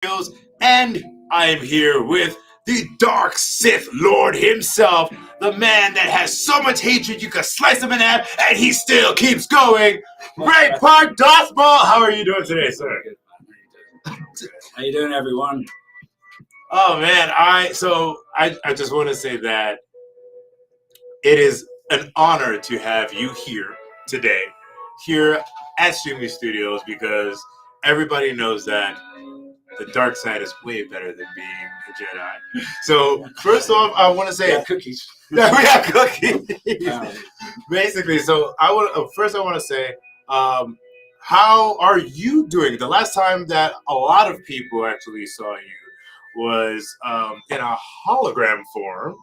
Studios, and I'm here with the Dark Sith Lord himself, the man that has so much hatred you could slice him in half, and he still keeps going. Ray Park, Darth Maul. How are you doing today, sir? How you doing, everyone? Oh man, I just want to say that it is an honor to have you here today, here at Streaming Studios, because everybody knows that the dark side is way better than being a Jedi. So first off, I want to say cookies. we have cookies. Basically, so I want to say, how are you doing? The last time that a lot of people actually saw you was in a hologram form.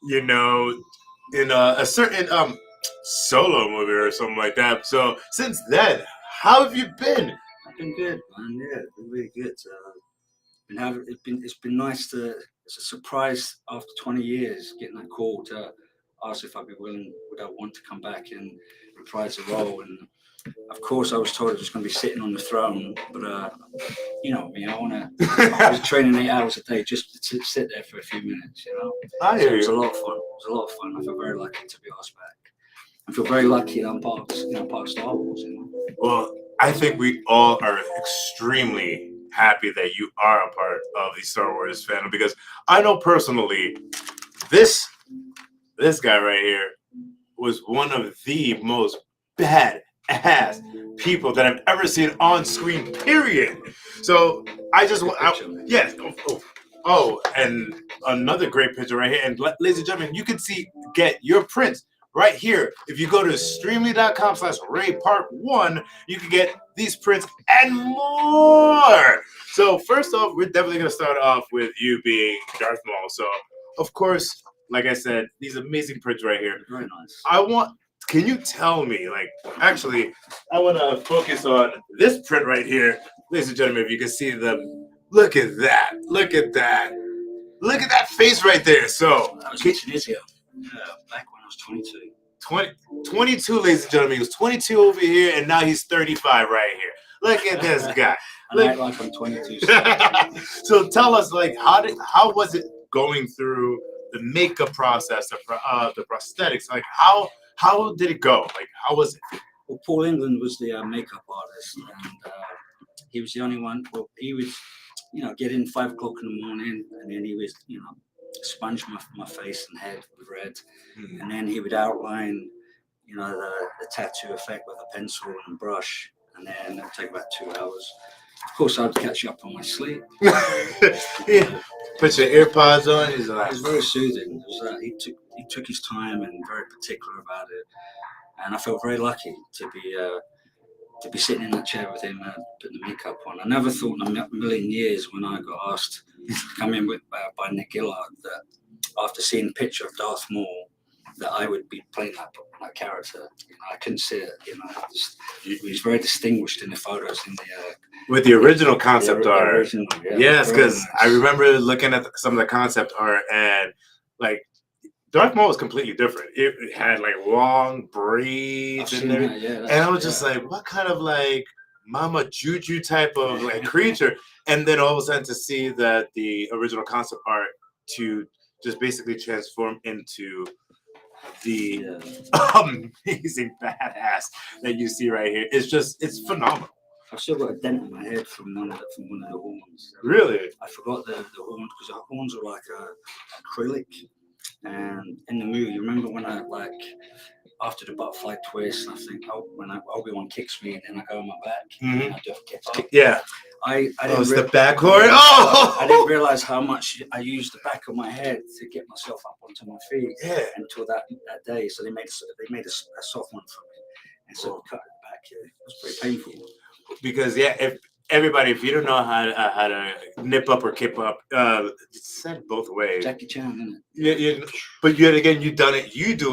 You know, in a certain solo movie or something like that. So since then, how have you been? I've been good, man. Yeah, been really good. It's been nice to. It's a surprise after 20 years getting that call to ask if I'd be willing, would I want to come back and reprise the role. And of course, I was told I was going to be sitting on the throne, but you know me, I was training 8 hours a day just to sit there for a few minutes. You know, It was a lot of fun. It was a lot of fun. I feel very lucky to be asked back. I feel very lucky that I'm part of Star Wars. You know? Well, I think we all are extremely happy that you are a part of the Star Wars fandom, because I know personally this guy right here was one of the most badass people that I've ever seen on screen, period. So I just yes. And another great picture right here. And ladies and gentlemen, you can get your prints right here. If you go to streamly.com/RayPark1, you can get these prints and more. So first off, we're definitely going to start off with you being Darth Maul. So, of course, like I said, these amazing prints right here. Very nice. Can you tell me, actually, I want to focus on this print right here. Ladies and gentlemen, if you can see them, look at that. Look at that. Look at that face right there. So, that was in Tunisia. Back when I was 22. 22, ladies and gentlemen. He was 22 over here, and now he's 35 right here. Look at this guy. I act like I'm 22. So tell us, how was it going through the makeup process, the prosthetics? How did it go? How was it? Well, Paul England was the makeup artist, and he was the only one. Well, he would, get in 5 o'clock in the morning, and then he would, sponge my face and head with red, and then he would outline, the tattoo effect with a pencil and brush, and then it would take about 2 hours. Of course, I'd catch up on my sleep. Yeah. Put your earpods on. It was very soothing. He took his time and very particular about it, and I felt very lucky to be sitting in that chair with him, putting the makeup on. I never thought in a million years, when I got asked to come in by Nick Gillard, that after seeing a picture of Darth Maul, that I would be playing that character. I couldn't see it. He was very distinguished in the photos with the original concept art. Yes, because nice. I remember looking at some of the concept art, and Darth Maul was completely different. It had long braids and everything, and I was just like, what kind of Mama Juju type of creature? And then all of a sudden to see that the original concept art to just basically transform into the amazing badass that you see right here. It's phenomenal. I've still got a dent in my head from one of the horns. Really? I forgot the horns, because the horns are like acrylic. And in the movie, you remember when I after the butterfly twist, I think when Obi-Wan kicks me and then I go on my back, and I do a kick up. Yeah. I didn't the back horn. Oh! I didn't realize how much I used the back of my head to get myself up onto my feet. Yeah. Until that day, so they made a soft one for me, and so I cut it back. It was pretty painful. Because if you don't know how to nip up or kip up, it's said both ways. Jackie Chan, isn't it? Yeah. But yet again, you do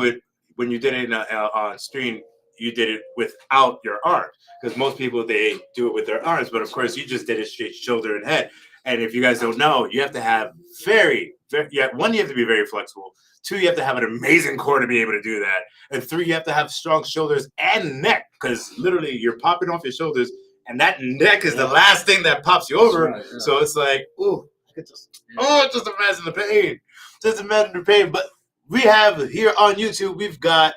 it when you did it on screen. You did it without your arms, because most people, they do it with their arms, but of course you just did it straight shoulder and head. And if you guys don't know, you have to have you have to be very flexible. 2, you have to have an amazing core to be able to do that. And 3, you have to have strong shoulders and neck, because literally you're popping off your shoulders and that neck is the last thing that pops you over. Right, yeah. So it's like, ooh, I could just imagine the pain. Just imagine the pain. But we have here on YouTube, we've got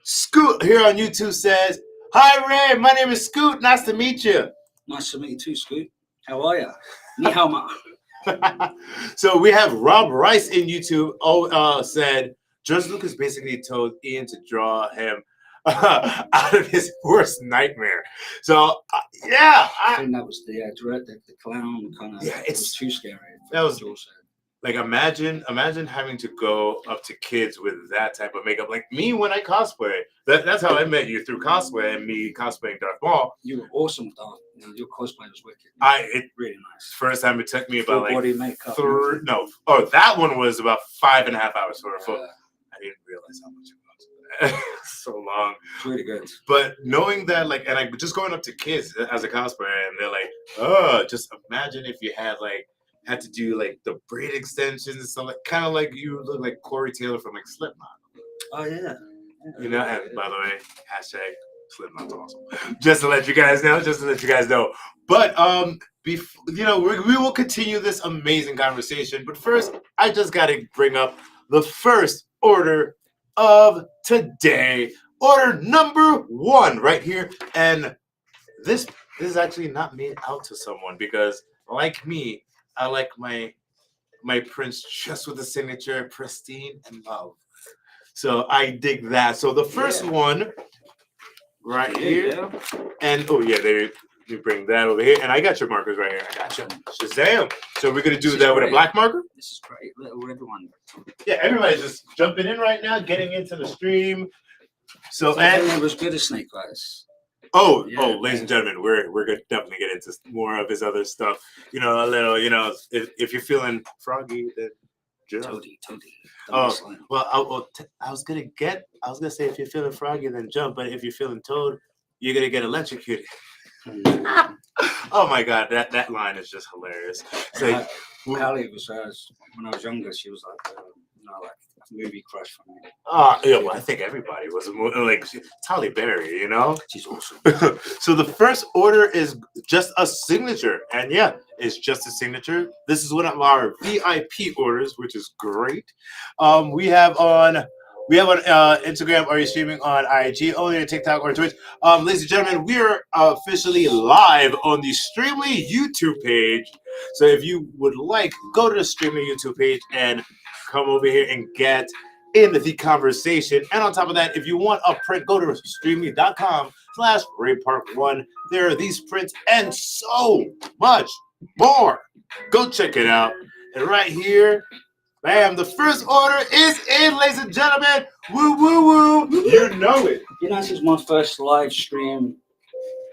Scoot here on YouTube says, "Hi Ray, my name is Scoot. Nice to meet you." Nice to meet you too, Scoot. How are you? Ni hao ma. So we have Rob Rice in YouTube. Said George Lucas basically told Ian to draw him out of his worst nightmare. So I think that was the director, the clown kind of. Yeah, it was too scary. That was George said. like imagine having to go up to kids with that type of makeup. Like me when I cosplay. That's how I met you, through cosplay and me cosplaying Darth Maul. You were awesome, Darth. Your cosplay was wicked. It really nice. First time it took me about full body makeup. That one was about 5.5 hours for a full. I didn't realize how much it was. So long. It's really good. But knowing that, like, and I just going up to kids as a cosplayer, and they're like, "Oh, just imagine if you had to do like the braid extensions and stuff, like kind of like you look like Corey Taylor from like Slipknot." Oh yeah. You know, and by the way, hashtag Slipknot's awesome. Just to let you guys know. But we will continue this amazing conversation. But first, I just got to bring up the first order of today. Order number 1 right here. And this is actually not made out to someone, because like me, I like my prints just with the signature pristine and love. So I dig that. So the first one right here. And they bring that over here. And I got your markers right here. I got you. Shazam. So we're going to do that with a black marker? This is great. Everyone. Yeah, everybody's just jumping in right now, getting into the stream. So, and it was good as Snake Eyes. Ladies and gentlemen, we're going to definitely get into more of his other stuff. You know, a little, if you're feeling froggy, then Toady. I was gonna say if you're feeling froggy, then jump. But if you're feeling toad, you're gonna get electrocuted. Oh my God, that line is just hilarious. So, Hallie was when I was younger. She was like, like a movie crush for me. I think everybody was like Halle Berry. You know, she's awesome. So the first order is just a signature, and it's just a signature. This is one of our VIP orders, which is great. We have on Instagram. Are you streaming on IG? Only on TikTok or Twitch? Ladies and gentlemen, we are officially live on the Streamly YouTube page. So if you would like, go to the Streamly YouTube page and come over here and get in the conversation. And on top of that, if you want a print, go to streamly.com/RayPark1. There are these prints and so much more. Go check it out. And right here, bam, the first order is in, ladies and gentlemen. Woo, woo, woo. You know it. This is my first live stream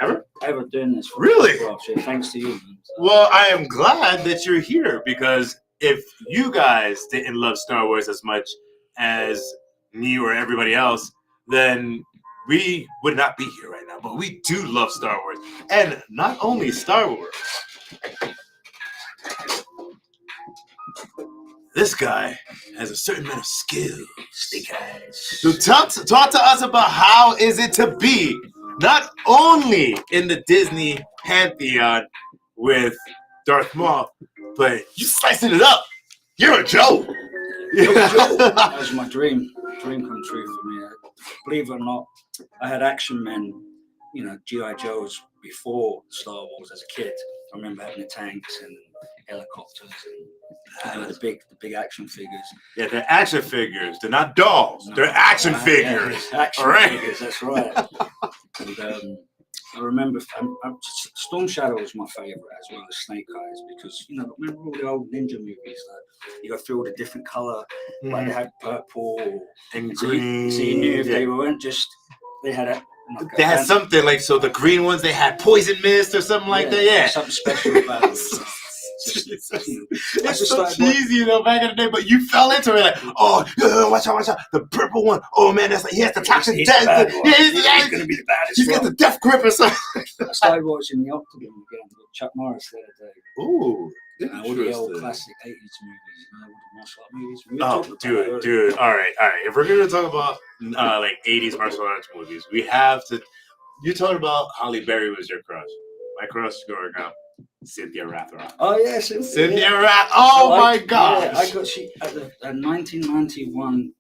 ever doing this. Really? So thanks to you, man. Well, I am glad that you're here, because if you guys didn't love Star Wars as much as me or everybody else, then we would not be here right now. But we do love Star Wars. And not only Star Wars. This guy has a certain amount of skills. So talk to us about how is it to be not only in the Disney pantheon with Darth Maul, but you slicing it up. You're a Joe. That was my dream come true for me. Believe it or not, I had action men, G.I. Joes before Star Wars as a kid. I remember having the tanks and helicopters and the big action figures. Yeah, they're action figures. They're not dolls. They're action figures. Action figures. That's right. And I remember Storm Shadow was my favorite, as well as Snake Eyes, because remember all the old ninja movies that you got through all the different color, like they had purple and green. So you knew if they weren't just they had they had something like, so the green ones, they had poison mist or something like that. Yeah, something special about it. It's so cheesy, back in the day, but you fell into it like, watch out. The purple one, man, that's like, he has the toxic death. He's going to be the baddest. He's got the death grip or something. I started watching the Octagon again with Chuck Norris the other day. Ooh. All the old classic 80s movies, all the martial art movies. Dude. All right. If we're going to talk about like 80s martial arts movies, we have to. You talked about Halle Berry was your crush. my crush growing up, Cynthia Rathrock. Oh yeah, Cynthia Rath. Oh So my gosh! Yeah, I got she at the 1991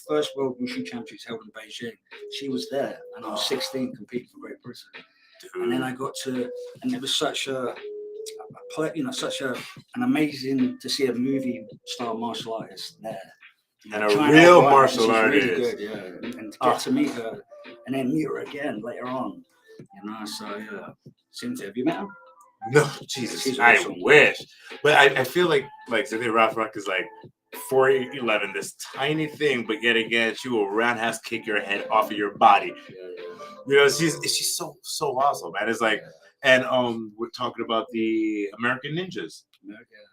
first World Wushu Championships held in Beijing. She was there, and I was 16 competing for Great Britain. Dude. And then I got to, and it was such an amazing to see a movie star martial artist there. And a real martial she's artist. really good, yeah. And to get to meet her, and then meet her again later on, So yeah, Cynthia, have you met her? No, Jesus, She's I awesome. wish. But I feel like Cynthia Rothrock is like 4'11", this tiny thing, but yet again, she will roundhouse kick your head off of your body. Yeah. She's so awesome, man. It's like, and we're talking about the American Ninjas.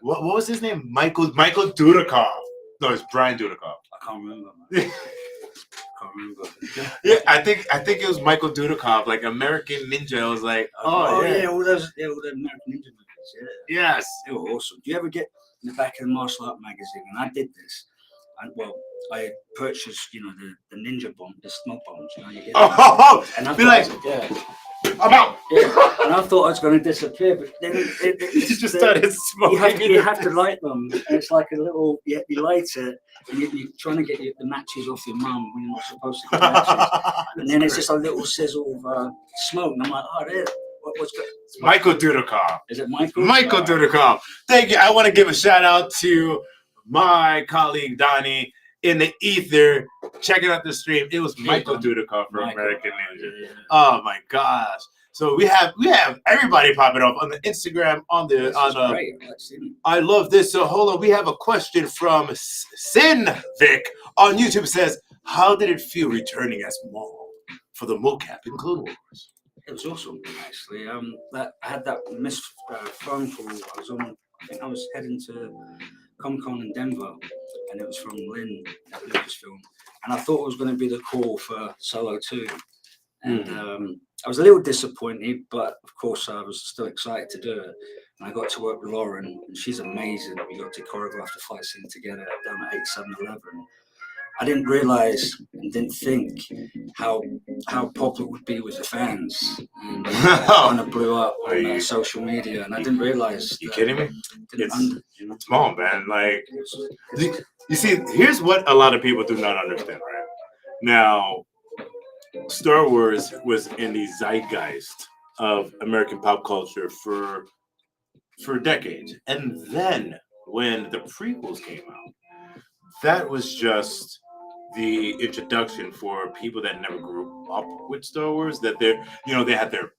What was his name? Michael Dudikoff. No, it's Brian Dudikoff. I can't remember. Yeah, I think it was Michael Dudikoff, like American Ninja. I was like, all those American Ninja movies. Yeah. Yes, they were awesome. Do you ever get in the back of the martial art magazine? And I did this. I purchased, the ninja bomb, the smoke bombs. You get and I feel like, I'm out. Yeah. And I thought I was going to disappear, but then it just started smoking. You have to light them. And it's like a little, you light it, and you're trying to get the matches off your mum when you're not supposed to get matches. And then it's just a little sizzle of smoke. And I'm like, there. What's good? Michael Dudikoff. Is it Michael? Michael Dudikoff. Thank you. I want to give a shout out to my colleague Donnie in the ether, checking out the stream. It was Michael Dudikoff from American Ninja. Yeah. Oh my gosh! So we have everybody popping up on the Instagram I love this. So hold on, we have a question from Sinvic on YouTube. It says, "How did it feel returning as Maul for the mocap in Clone Wars?" It was awesome, actually. I had that missed phone call. I think I was heading to Comic-Con in Denver, and it was from Lynn at Lucasfilm, and I thought it was going to be the call for Solo 2, and I was a little disappointed, but of course I was still excited to do it, and I got to work with Lauren, and she's amazing. We got to choreograph the fight scene together down at 8711. I didn't realize and didn't think how popular it would be with the fans, and kind of blew up on social media, and I didn't realize. You kidding me? It's Maul, man. Like, you see, here's what a lot of people do not understand, right? Now, Star Wars was in the zeitgeist of American pop culture for decades, and then when the prequels came out, that was just the introduction for people that never grew up with Star Wars, that they had their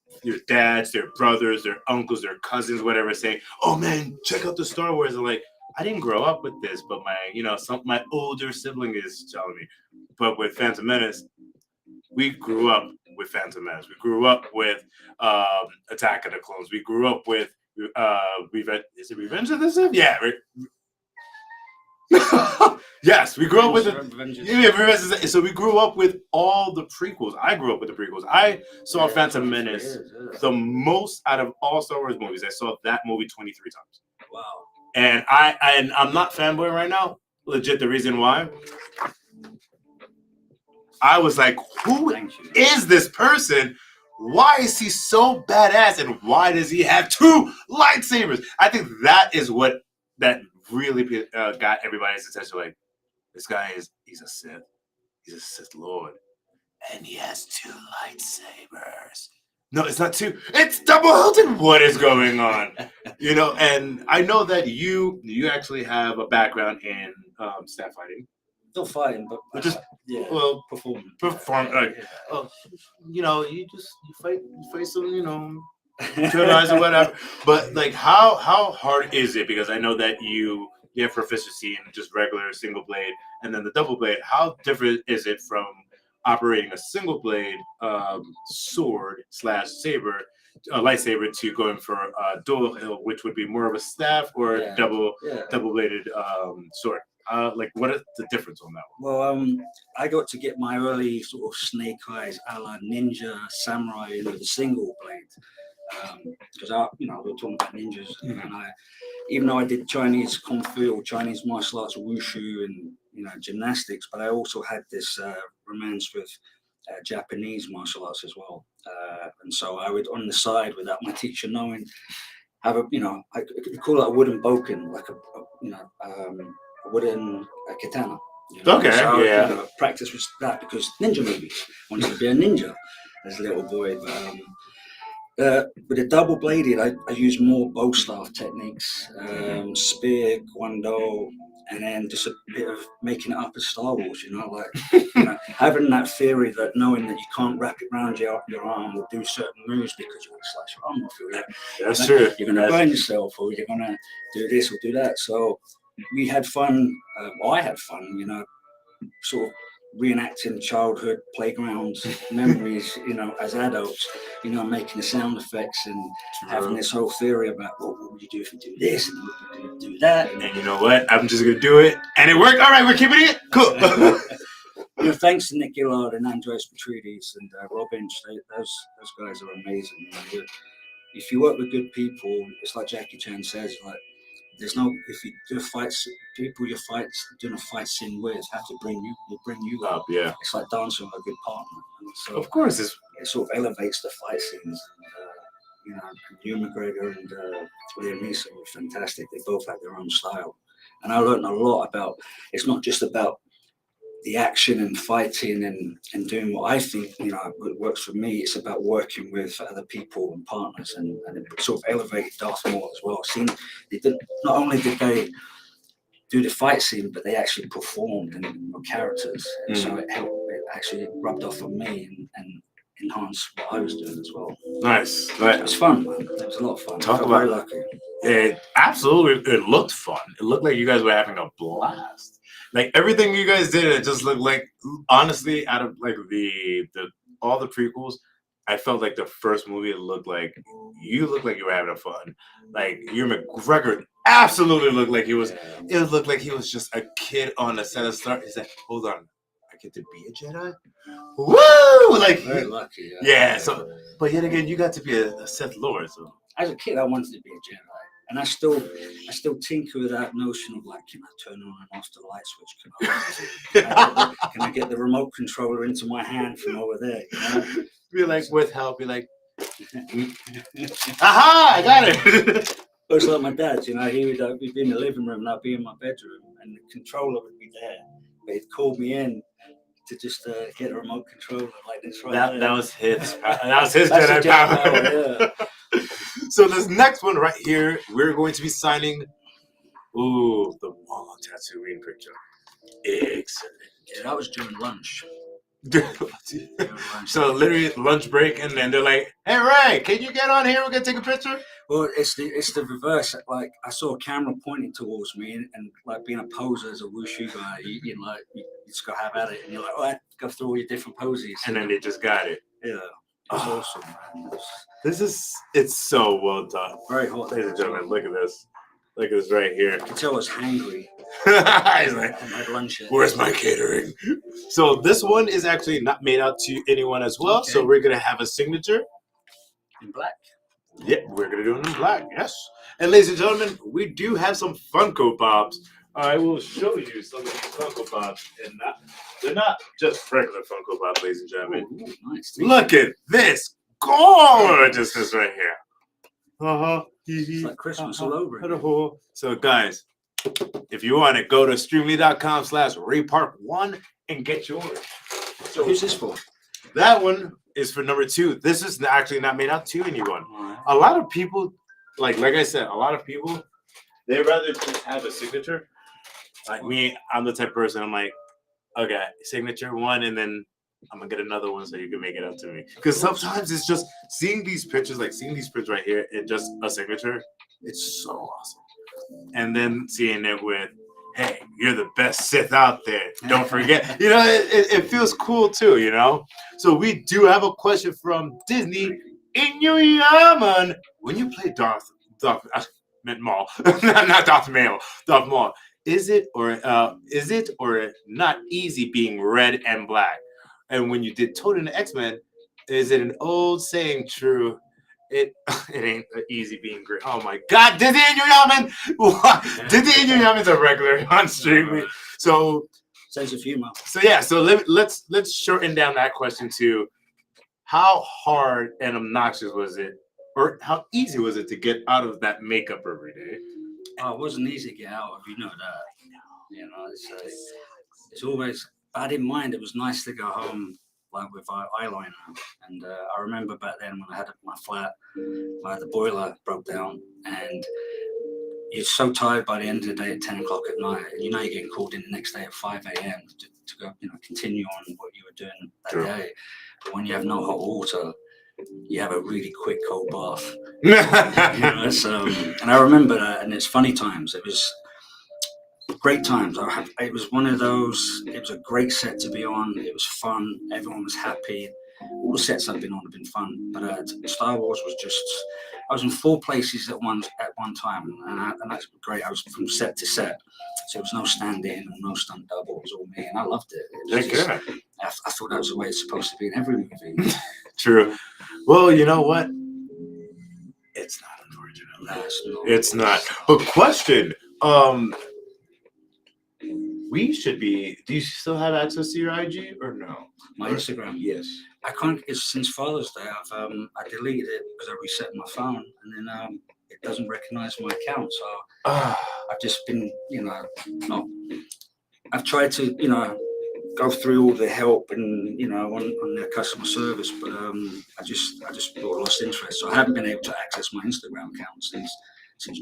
dads, their brothers, their uncles, their cousins, whatever, saying, "Oh man, check out the Star Wars." And like, I didn't grow up with this, but my older sibling is telling me. But with Phantom Menace, we grew up with Phantom Menace. We grew up with Attack of the Clones. We grew up with Revenge of the Sith? Yeah, right. Yes, we grew up with it. So we grew up with all the prequels. I grew up with the prequels. I saw Phantom Menace the most out of all Star Wars movies. I saw that movie 23 times. Wow. And I'm not fanboying right now. Legit, the reason why I was like, who is this person? Why is he so badass? And why does he have 2 lightsabers? I think that is what that really got everybody's attention. Like, this guy he's a Sith. He's a Sith Lord. And he has 2 lightsabers. No, it's not 2. It's double-hilted. What is going on? And I know that you actually have a background in staff fighting. Still fighting, but just performing. You fight some, Jedi's or whatever. But like, how hard is it? Because I know that you have proficiency in just regular single blade, and then the double blade. How different is it from operating a single blade sword / saber, lightsaber, to going for a dual hilt, which would be more of a staff or double bladed sword? What is the difference on that one? Well, I got to get my early sort of snake eyes a la ninja samurai with a single blade, because we were talking about ninjas, and even though I did Chinese kung fu or Chinese martial arts, wushu, and gymnastics, but I also had this romance with Japanese martial arts as well. And so I would, on the side, without my teacher knowing, have a, I could call it a wooden boken, like a wooden katana. Okay, So I would, yeah. practice with that because ninja movies. I wanted to be a ninja as a little boy. But with a double bladed, I use more bow staff techniques, spear, kwando, and then just a bit of making it up as Star Wars. Having that theory that knowing that you can't wrap it around your arm or do certain moves because you're going to slice your arm off. That's true. You're going to burn yourself, or you're going to do this or do that. So we had fun. I had fun. Sort of reenacting childhood playground memories, as adults, making the sound effects and having this whole theory about what would you do if you do this and what would you do that. And you know what? I'm just gonna do it, and it worked. All right, we're keeping it cool. Thanks to Nick Gillard and Andreas Petridis and Robin, those guys are amazing. If you work with good people, it's like Jackie Chan says, like, there's no, if you do fights, people you're doing a fight scene with have to bring you up. Yeah. It's like dancing with a good partner. And so of course, it sort of elevates the fight scenes. And, Hugh McGregor and Liam Neeson were fantastic. They both had their own style. And I learned a lot about, it's not just about the action and fighting and doing what I think, works for me. It's about working with other people and partners, and it sort of elevated Darth Maul as well. Not only did they do the fight scene, but they actually performed and were characters. And so it actually rubbed off on me and enhanced what I was doing as well. Nice. It was fun, man. It was a lot of fun. Talk about very lucky. It absolutely. It looked fun. It looked like you guys were having a blast. Like everything you guys did, it just looked like, honestly, out of like the all the prequels, I felt like the first movie, it looked like you were having fun. Like Ewan McGregor absolutely looked like he was. It looked like he was just a kid on the set of Star. He's like, hold on, I get to be a Jedi. Woo! Like very lucky. Yeah. So, but yet again, you got to be a Sith Lord. So as a kid, I wanted to be a Jedi. And I still tinker with that notion of like, can I turn on and off the light switch? Can I get the remote controller into my hand from over there? Be like, with help, be like, aha, I got it. It's like my dad, he would be in the living room and I'd be in my bedroom and the controller would be there. But he'd call me in to just get a remote controller like this right there. That was his Jedi power. Yeah. So this next one right here, we're going to be signing. Ooh, the Maul on Tatooine picture. Excellent. Yeah, that was during lunch. So literally lunch break, and then they're like, "Hey Ray, can you get on here? We're gonna take a picture." Well, it's the reverse. Like I saw a camera pointing towards me, and like being a poser as a wushu guy, you just gotta have at it, and you're like, "Oh, I go through all your different poses," and then they just got it. Yeah. It's awesome, man. It's so well done. Very hot. Ladies and gentlemen, look at this. Look at this right here. You can tell I was hangry. He's like, lunch where's my catering? So this one is actually not made out to anyone as well. Okay. So we're going to have a signature. In black. Yeah, we're going to do it in black, yes. And ladies and gentlemen, we do have some Funko Pops. I will show you some of these Funko Pops. And they're not just regular Funko Pops, ladies and gentlemen. Ooh, nice. Look at this gorgeousness right here. It's like Christmas all over. So guys, if you want it, go to streamly.com/RayPark1 and get yours. So who's this for? That one is for number 2. This is actually not made out to anyone. Right. A lot of people, like I said, they rather just have a signature. Like me, I'm the type of person, I'm like, okay, signature one, and then I'm gonna get another one so you can make it up to me. Because sometimes it's just seeing these pictures right here, and just a signature, it's so awesome. And then seeing it with, hey, you're the best Sith out there. Don't forget. It feels cool too, So we do have a question from Disney. Inuyasha. When you play Darth Maul, not Darth Maul, Darth Maul, is it or not easy being red and black? And when you did Toad in the X-Men, is it an old saying true? It ain't easy being great. Oh my God, Disney Inuyasha! Disney Inuyasha's a regular on streaming. So sense of humor. So yeah, so let's shorten down that question to how hard and obnoxious was it, or how easy was it to get out of that makeup every day? Oh, it wasn't easy to get out of, you know that. You know, it's always, I didn't mind. It was nice to go home like with eyeliner. And I remember back then when I had my flat, the boiler broke down, and you're so tired by the end of the day at 10 o'clock at night, and you know you're getting called in the next day at 5 a.m. to go, you know, continue on what you were doing that True. day. But when you have no hot water, you have a really quick cold bath. You know, so, and I remember that, and it's funny times. It was great times. It was one of those. It was a great set to be on. It was fun. Everyone was happy. All the sets I've been on have been fun, but Star Wars was just. I was in 4 places at one time, and that's great. I was from set to set, so there was no stand-in or no stunt double. It was all me, and I loved it. I thought that was the way it's supposed to be in every movie. True. Well, you know what? It's not, unfortunately. No, It's not. But question. We should be. Do you still have access to your IG or no? My Instagram. Yes. I can't. It's since Father's Day. I deleted it because I reset my phone, and then it doesn't recognize my account. So I've just been, you know, not. I've tried to, you know, go through all the help and, you know, on their customer service, but I just lost interest. So I haven't been able to access my Instagram account since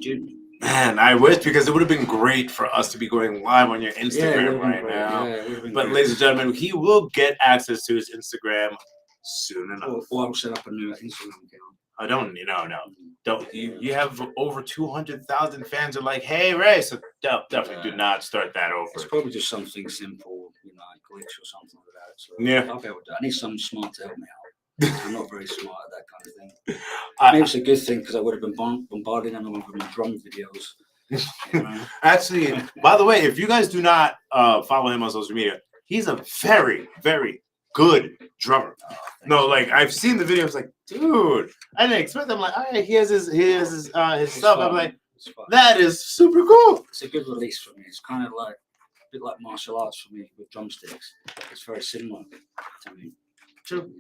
June. Man, I wish, because it would have been great for us to be going live on your Instagram right now. But ladies and gentlemen, he will get access to his Instagram soon enough. Or I'll set up a new Instagram account. I don't, no. Don't you have over 200,000 fans are like, hey Ray, so definitely do not start that over. It's probably just something simple, you know, like glitch or something like that. So yeah. I'll be able to. I need someone smart to help me out. I'm not very smart at that kind of thing. Maybe it's a good thing because I would have been bombarding everyone with my drum videos. You know? Actually, by the way, if you guys do not follow him on social media, he's a very, very good drummer. No, like I've seen the videos, like, dude, I didn't expect them. Like, all right, he has his stuff. I'm like, that is super cool. It's a good release for me. It's kind of like a bit like martial arts for me with drumsticks. It's very similar to me. True.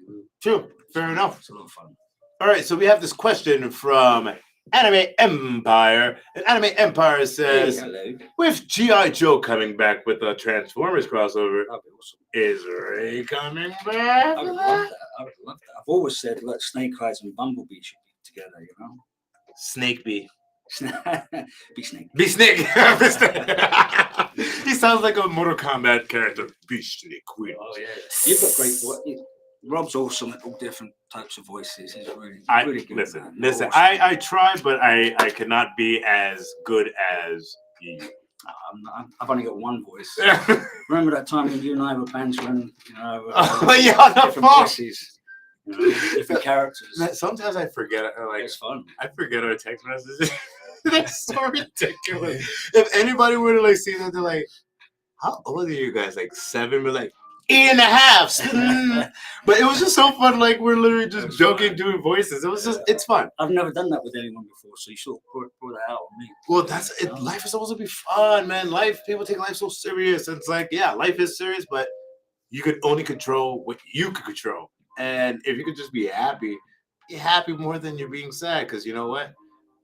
Fair enough. It's a lot of fun. All right, so we have this question from Anime Empire. And Anime Empire says, hey, with G.I. Joe coming back with a Transformers crossover, that'd be awesome. Is Ray coming back? I would love that. I've always said, like, Snake Eyes and Bumblebee should be together, you know? Snake Bee. Be Snake. Be Snake. He sounds like a Mortal Kombat character. Be Snake. Oh, yeah. You've got great voice. Rob's awesome at all different types of voices. He's really good. Listen, awesome. I try, but I cannot be as good as you. I've only got one voice. Remember that time when you and I were bantering, you know, different voices, you know, different characters. Sometimes I forget. Like, it's fun. I forget our text messages. That's so ridiculous. If anybody were to like see that, they're like, "How old are you guys? Like 7?" We're like 8.5. But it was just so fun. Like, we're literally just joking, doing voices. It was just, it's fun. I've never done that with anyone before, so you sort of pour that out on me. Well, that's it. Life is supposed to be fun, man. People take life so serious. It's like, yeah, life is serious, but you could only control what you could control. And if you could just be happy more than you're being sad, because you know what?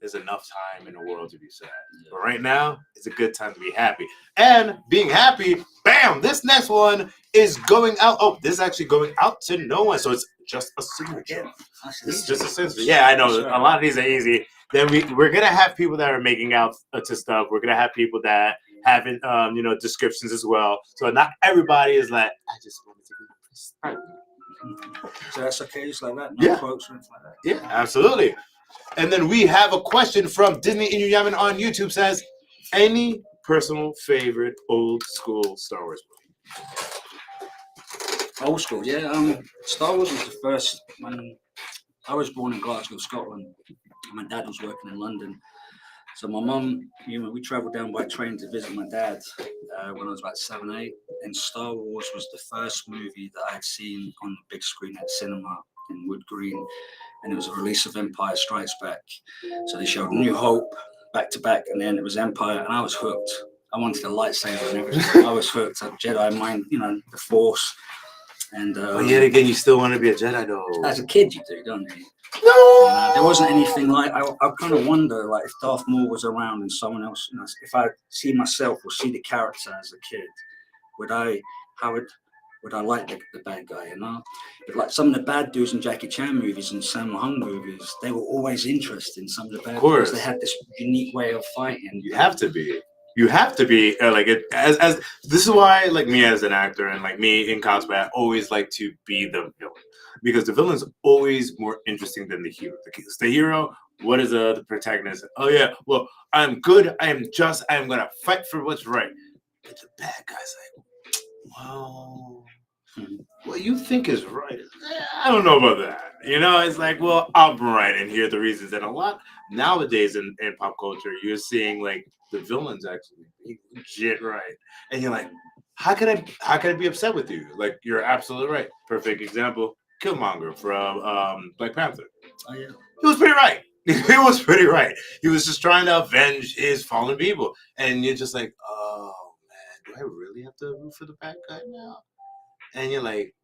There's enough time in the world to be sad. But right now, it's a good time to be happy. And being happy, bam, this next one is going out. Oh, this is actually going out to no one. So it's just a signature. This is just a signature. Yeah, I know. A lot of these are easy. Then we're going to have people that are making out to stuff. We're going to have people that have, descriptions as well. So not everybody is like, I just wanted to be. So that's okay, just like that? No quotes or anything like that? Yeah, absolutely. And then we have a question from Disney Inuyasha on YouTube. Says, any personal favorite old school Star Wars movie? Old school, yeah. Star Wars was the first. When I was born in Glasgow, Scotland. My dad was working in London. So my mum, we travelled down by train to visit my dad when I was about 7, 8. And Star Wars was the first movie that I had seen on the big screen at cinema in Wood Green. And it was a release of Empire Strikes Back. So they showed New Hope back to back, and then it was Empire, and I was hooked. I wanted a lightsaber and everything. I was hooked. Jedi mind, the Force. And But yet again, you still want to be a Jedi, though. as a kid, you do, don't you? No. There wasn't anything like. I kind of wonder, like, if Darth Maul was around and someone else, you know, if I see myself or see the character as a kid, would I like the bad guy, you know? But like some of the bad dudes in Jackie Chan movies and Sammo Hung movies, they were always interesting. Some of the bad guys, they had this unique way of fighting. You have to be. You have to be like it as this is why, like, me as an actor and like me in cosplay, I always like to be the villain, because the villain's always more interesting than the hero. The hero, what is the protagonist? Oh yeah, well, I'm good, I am just, I am gonna fight for what's right. But the bad guy's like, well, what you think is right, I don't know about that. You know, it's like, well, I'm right, and here are the reasons. And a lot nowadays in pop culture, you're seeing like the villains actually be legit right, and you're like, how can I be upset with you? Like, you're absolutely right. Perfect example, Killmonger from Black Panther. Oh yeah, He was pretty right. He was pretty right. He was just trying to avenge his fallen people, and you're just like, oh man, do I really have to root for the bad guy now? And you're like,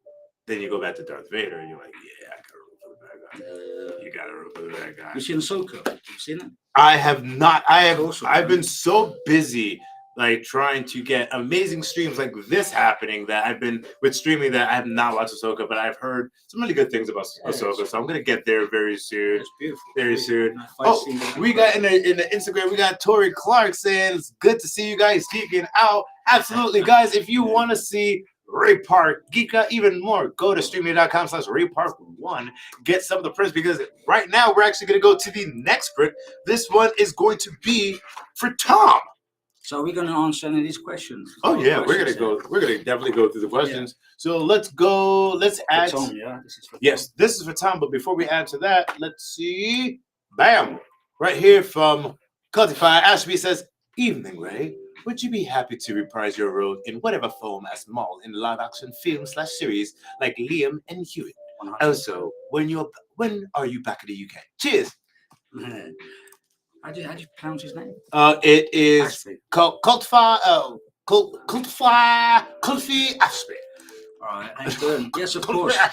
then you go back to Darth Vader, and you're like, yeah, I gotta root for the bad guy. You gotta root for the bad guy. You seen Ahsoka? You seen it? I have not. Awesome, I've been so busy, like, trying to get amazing streams like this happening, that I've been with streaming, that I have not watched Ahsoka, but I've heard some really good things about Ahsoka, so I'm gonna get there very soon. It's beautiful. Very soon. Oh, we got in the Instagram, we got Tori Clark saying it's good to see you guys geeking out. Absolutely, guys. If you want to see Ray Park geek out even more, go to streaming.com/RayPark1. Get some of the prints, because right now we're actually going to go to the next print. This one is going to be for Tom. So we're going to answer any of these questions. Oh yeah, we're going to definitely go through the questions. Yeah. So let's go. Let's add. For Tom, yeah. This is for yes, this is for Tom. But before we add to that, let's see. Bam! Right here from Cultify. Ashby says, "Evening, Ray. Would you be happy to reprise your role in whatever form as Maul in live-action film/series like Liam and Hewitt? Also, when are you back in the UK? Cheers." How do you pronounce his name? It is Cultify Ashby. All right, thanks, doing. Yes, of course. Yeah,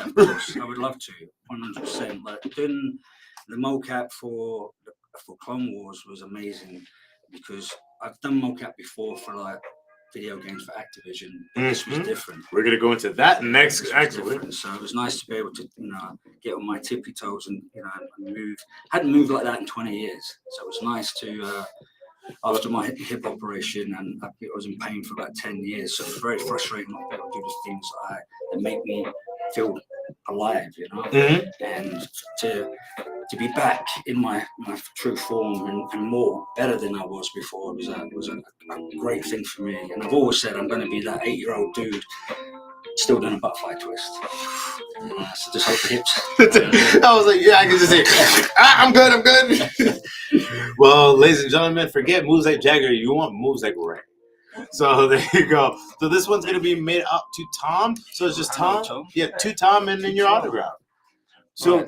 of course. I would love to, 100%. Like, doing the mocap for Clone Wars was amazing, because I've done mocap before for like video games for Activision. This was different. We're gonna go into that next, actually. So it was nice to be able to, you know, get on my tippy toes and, you know, and move. Hadn't moved like that in 20 years, so it was nice to. After my hip operation, and I was in pain for about 10 years, so it was very frustrating not being able to do the things that make me feel alive, you know, and to be back in my true form and more better than I was before was a great thing for me. And I've always said I'm going to be that 8-year-old dude still doing a butterfly twist. So just hold the hips. I was like, yeah, I can just say, I'm good. Well, ladies and gentlemen, forget moves like Jagger. You want moves like Ray. So there you go. So this one's going to be made up to Tom. So it's just Tom. Yeah, to Tom and then your autograph. So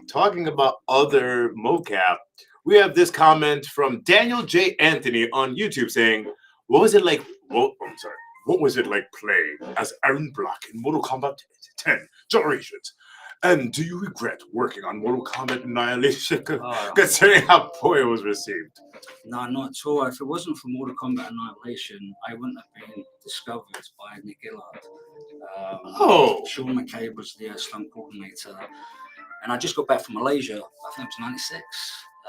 talking about other mocap, we have this comment from Daniel J. Anthony on YouTube saying, what was it like? Well, I'm sorry. What was it like playing as Aaron Black in Mortal Kombat 10 Generations? And do you regret working on Mortal Kombat Annihilation, considering how poor it was received? No, not at all. If it wasn't for Mortal Kombat Annihilation, I wouldn't have been discovered by Nick Gillard. Sean McCabe was the stunt coordinator. And I just got back from Malaysia. I think it was 96.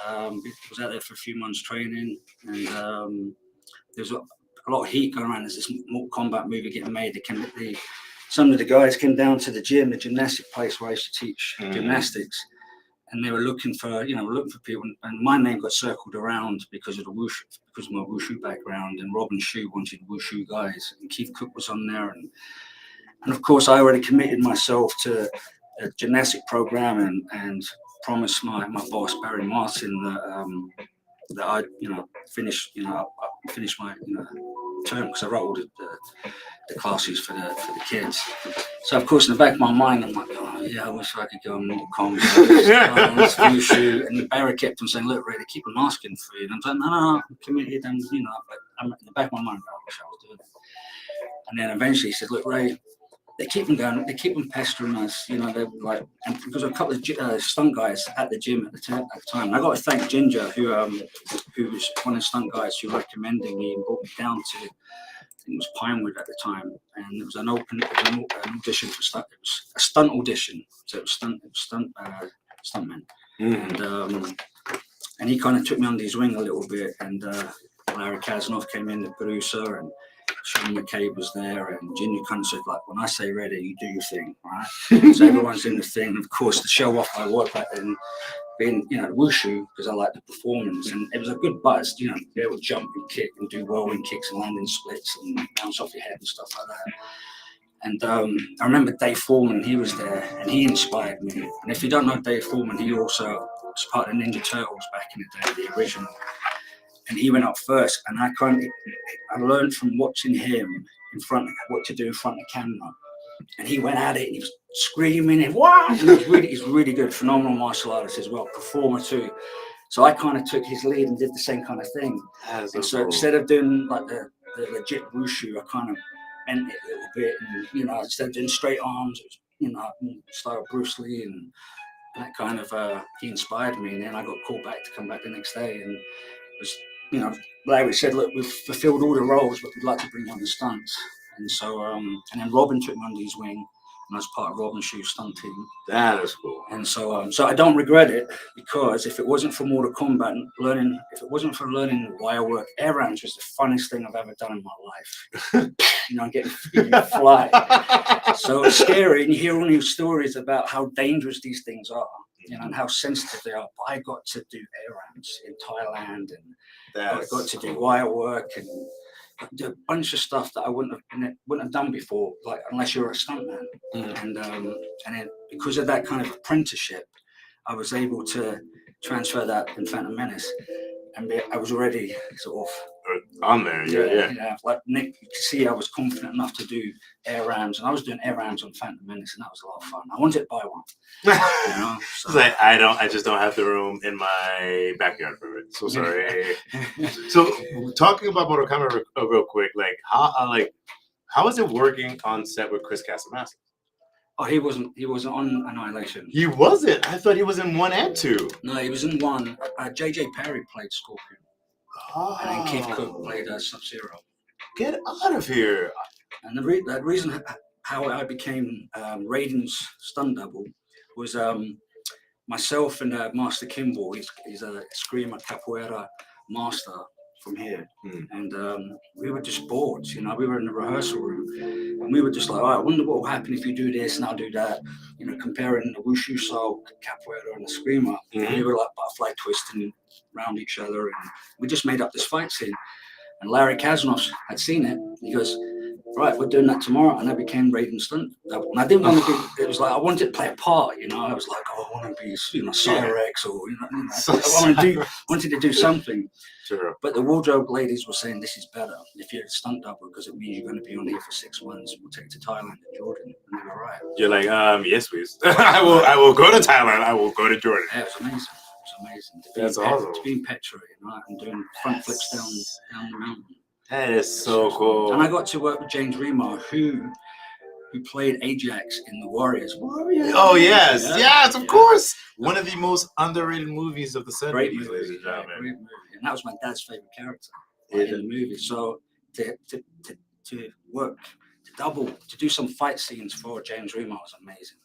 I was out there for a few months training. And there was a lot of heat going around. There's this Mortal Kombat movie getting made. Some of the guys came down to the gym, the gymnastic place where I used to teach gymnastics, and they were looking for people. And my name got circled around because of my wushu background. And Robin Shu wanted wushu guys, and Keith Cook was on there, and of course I already committed myself to a gymnastic program and promised my boss Barry Martin that I finish my term, because I wrote all the classes for the kids. So of course in the back of my mind I'm like, oh yeah, I wish I could go on Mortal Kombat, wushu. And Barry kept on saying, look Ray, they keep on asking for you. And I'm like, no, I'm committed, and but I'm in the back of my mind, I wish I was doing it. And then eventually he said, look Ray, they keep them going. They keep them pestering us. You know, they're like, and because a couple of stunt guys at the gym at the time. And I got to thank Ginger, who was one of the stunt guys who recommended me and brought me down to. I think it was Pinewood at the time, and it was an audition for stunt. It was a stunt audition, so it was stuntmen, and he kind of took me under his wing a little bit, and Larry Kazanoff came in, the producer, and Sean McCabe was there, and Ginger kind of said, like, when I say ready, you do your thing, right? So everyone's in the thing, and of course, to show off my work back then, being, you know, wushu, because I like the performance, and it was a good buzz, you know, be able to jump and kick and do whirlwind kicks and landing splits and bounce off your head and stuff like that. And I remember Dave Foreman, he was there, and he inspired me. And if you don't know Dave Foreman, he also was part of the Ninja Turtles back in the day, the original. And he went up first, and I learned from watching him what to do in front of the camera. And he went at it, and he was screaming, and wow! He's really good, phenomenal martial artist as well, performer too. So I kind of took his lead and did the same kind of thing. And so instead of doing like the legit wushu, I kind of bent it a little bit, and you know, instead of doing straight arms, it was, you know, style Bruce Lee, and that kind of he inspired me. And then I got called back to come back the next day, and it was, you know, Larry said, look, we've fulfilled all the roles, but we'd like to bring you on the stunts. And so, and then Robin took me under his wing, and I was part of Robin Shu's stunt team. That is cool. And so, so I don't regret it, because if it wasn't for Mortal Kombat and learning, if it wasn't for learning wire work, air rounds was the funnest thing I've ever done in my life. You know, getting fly. So it's scary, and you hear all these stories about how dangerous these things are, you know, and how sensitive they are. But I got to do air rounds in Thailand, and I got to do wire work and do a bunch of stuff that I wouldn't have done before, like unless you're a stuntman. And then because of that kind of apprenticeship, I was able to transfer that in Phantom Menace, and I was already sort of on there. Yeah. Like Nick, you could see I was confident enough to do air rounds, and I was doing air rounds on Phantom Menace, and that was a lot of fun. I wanted to buy one. You know, so. Like, I just don't have the room in my backyard for it. So sorry. So talking about Mortal Kombat real quick, like how is it working on set with Chris Casamassa? Oh, he wasn't on Annihilation. He wasn't. I thought he was in 1 and 2. No, he was in 1. JJ Perry played Scorpion. Oh. And then Keith Cook played Sub-Zero. Get out of here. And the reason how I became Raiden's stunt double was myself and Master Kimball. He's a screamer capoeira master from here. And we were just bored, you know. We were in the rehearsal room, and we were just like, oh, I wonder what will happen if you do this and I'll do that, you know, comparing the wushu style capoeira and the screamer. And we were like butterfly twisting around each other, and we just made up this fight scene. And Larry Kazanoff had seen it. He goes, right, we're doing that tomorrow. And I became Raiden's stunt double. And I didn't want to be, it was like, I wanted to play a part, you know. I was like, oh, I want to be, you know, Cyrex, or, you know, I wanted to do something. Sure. But the wardrobe ladies were saying, this is better if you're a stunt double, because it means you're going to be on here for 6 months. We'll take you to Thailand and Jordan. And they were right. You're like, yes, please. I will go to Thailand. I will go to Jordan. Yeah, it was amazing. It was amazing. That's awesome. To be in Petra, you know, and doing front flips down the mountain. That is so cool. And I got to work with James Remar, who played Ajax in The Warriors. Oh, yes. Yeah. Yes, of course. One of the most underrated movies of the 70s. Great movie. Great movie. And that was my dad's favorite character in the movie. So to work, to double, to do some fight scenes for James Remar was amazing.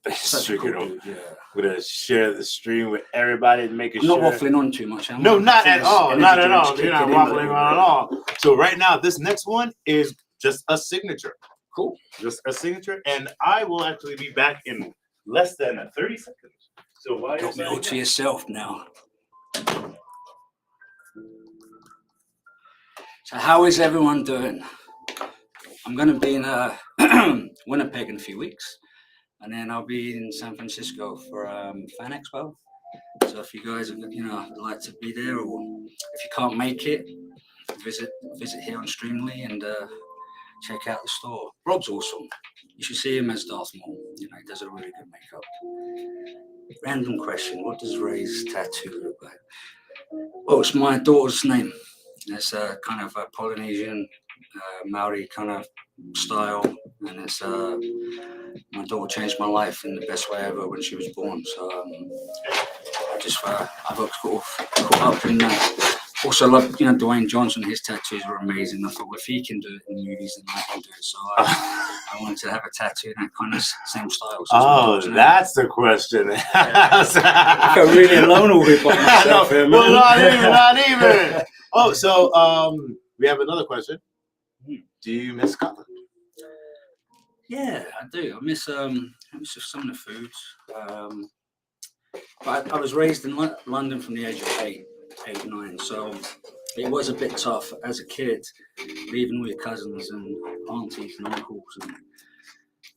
That's cool, dude. Yeah. We're going to share the stream with everybody and make I'm not waffling on too much. No, not at all. Not at all. You're not waffling on at all. So right now, this next one is just a signature. Cool. Just a signature. And I will actually be back in less than 30 seconds. So why got me all to yourself now. So how is everyone doing? I'm going to be in Winnipeg in a few weeks. And then I'll be in San Francisco for Fan Expo. So if you guys are, you know, like to be there, or if you can't make it, visit here on Streamly and check out the store. Rob's awesome. You should see him as Darth Maul. You know, he does a really good makeup. Random question: what does Ray's tattoo look like? Oh, it's my daughter's name. It's a kind of a Polynesian, Maori kind of style. and it's my daughter changed my life in the best way ever when she was born. So I got caught up in that. Also, love Dwayne Johnson. His tattoos were amazing. I thought, well, if he can do it in movies, then I can do it. So I wanted to have a tattoo in that kind of same style. So that's the question. I felt really alone all by myself. No, well, not even. Oh, so we have another question. Do you miss Scotland? Yeah, I do. I miss some of the foods. But I was raised in London from the age of 8, 9, so it was a bit tough as a kid, leaving all your cousins and aunties and uncles.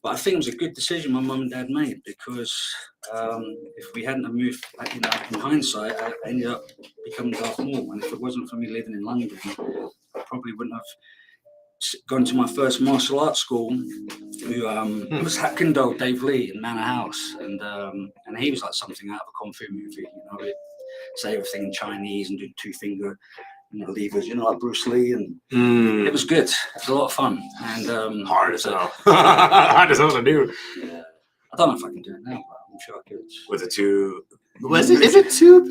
But I think it was a good decision my mum and dad made, because if we hadn't have moved, in hindsight, I ended up becoming Darth Maul. And if it wasn't for me living in London, I probably wouldn't have gone to my first martial arts school, who was Hackendall Dave Lee in Manor House, and he was like something out of a kung fu movie. He'd say everything in Chinese and do 2-finger levers, like Bruce Lee, and it was good. It was a lot of fun, and hard as hell. Hard as hell to do. Yeah. I don't know if I can do it now, but I'm sure I could. With the two, is it 2?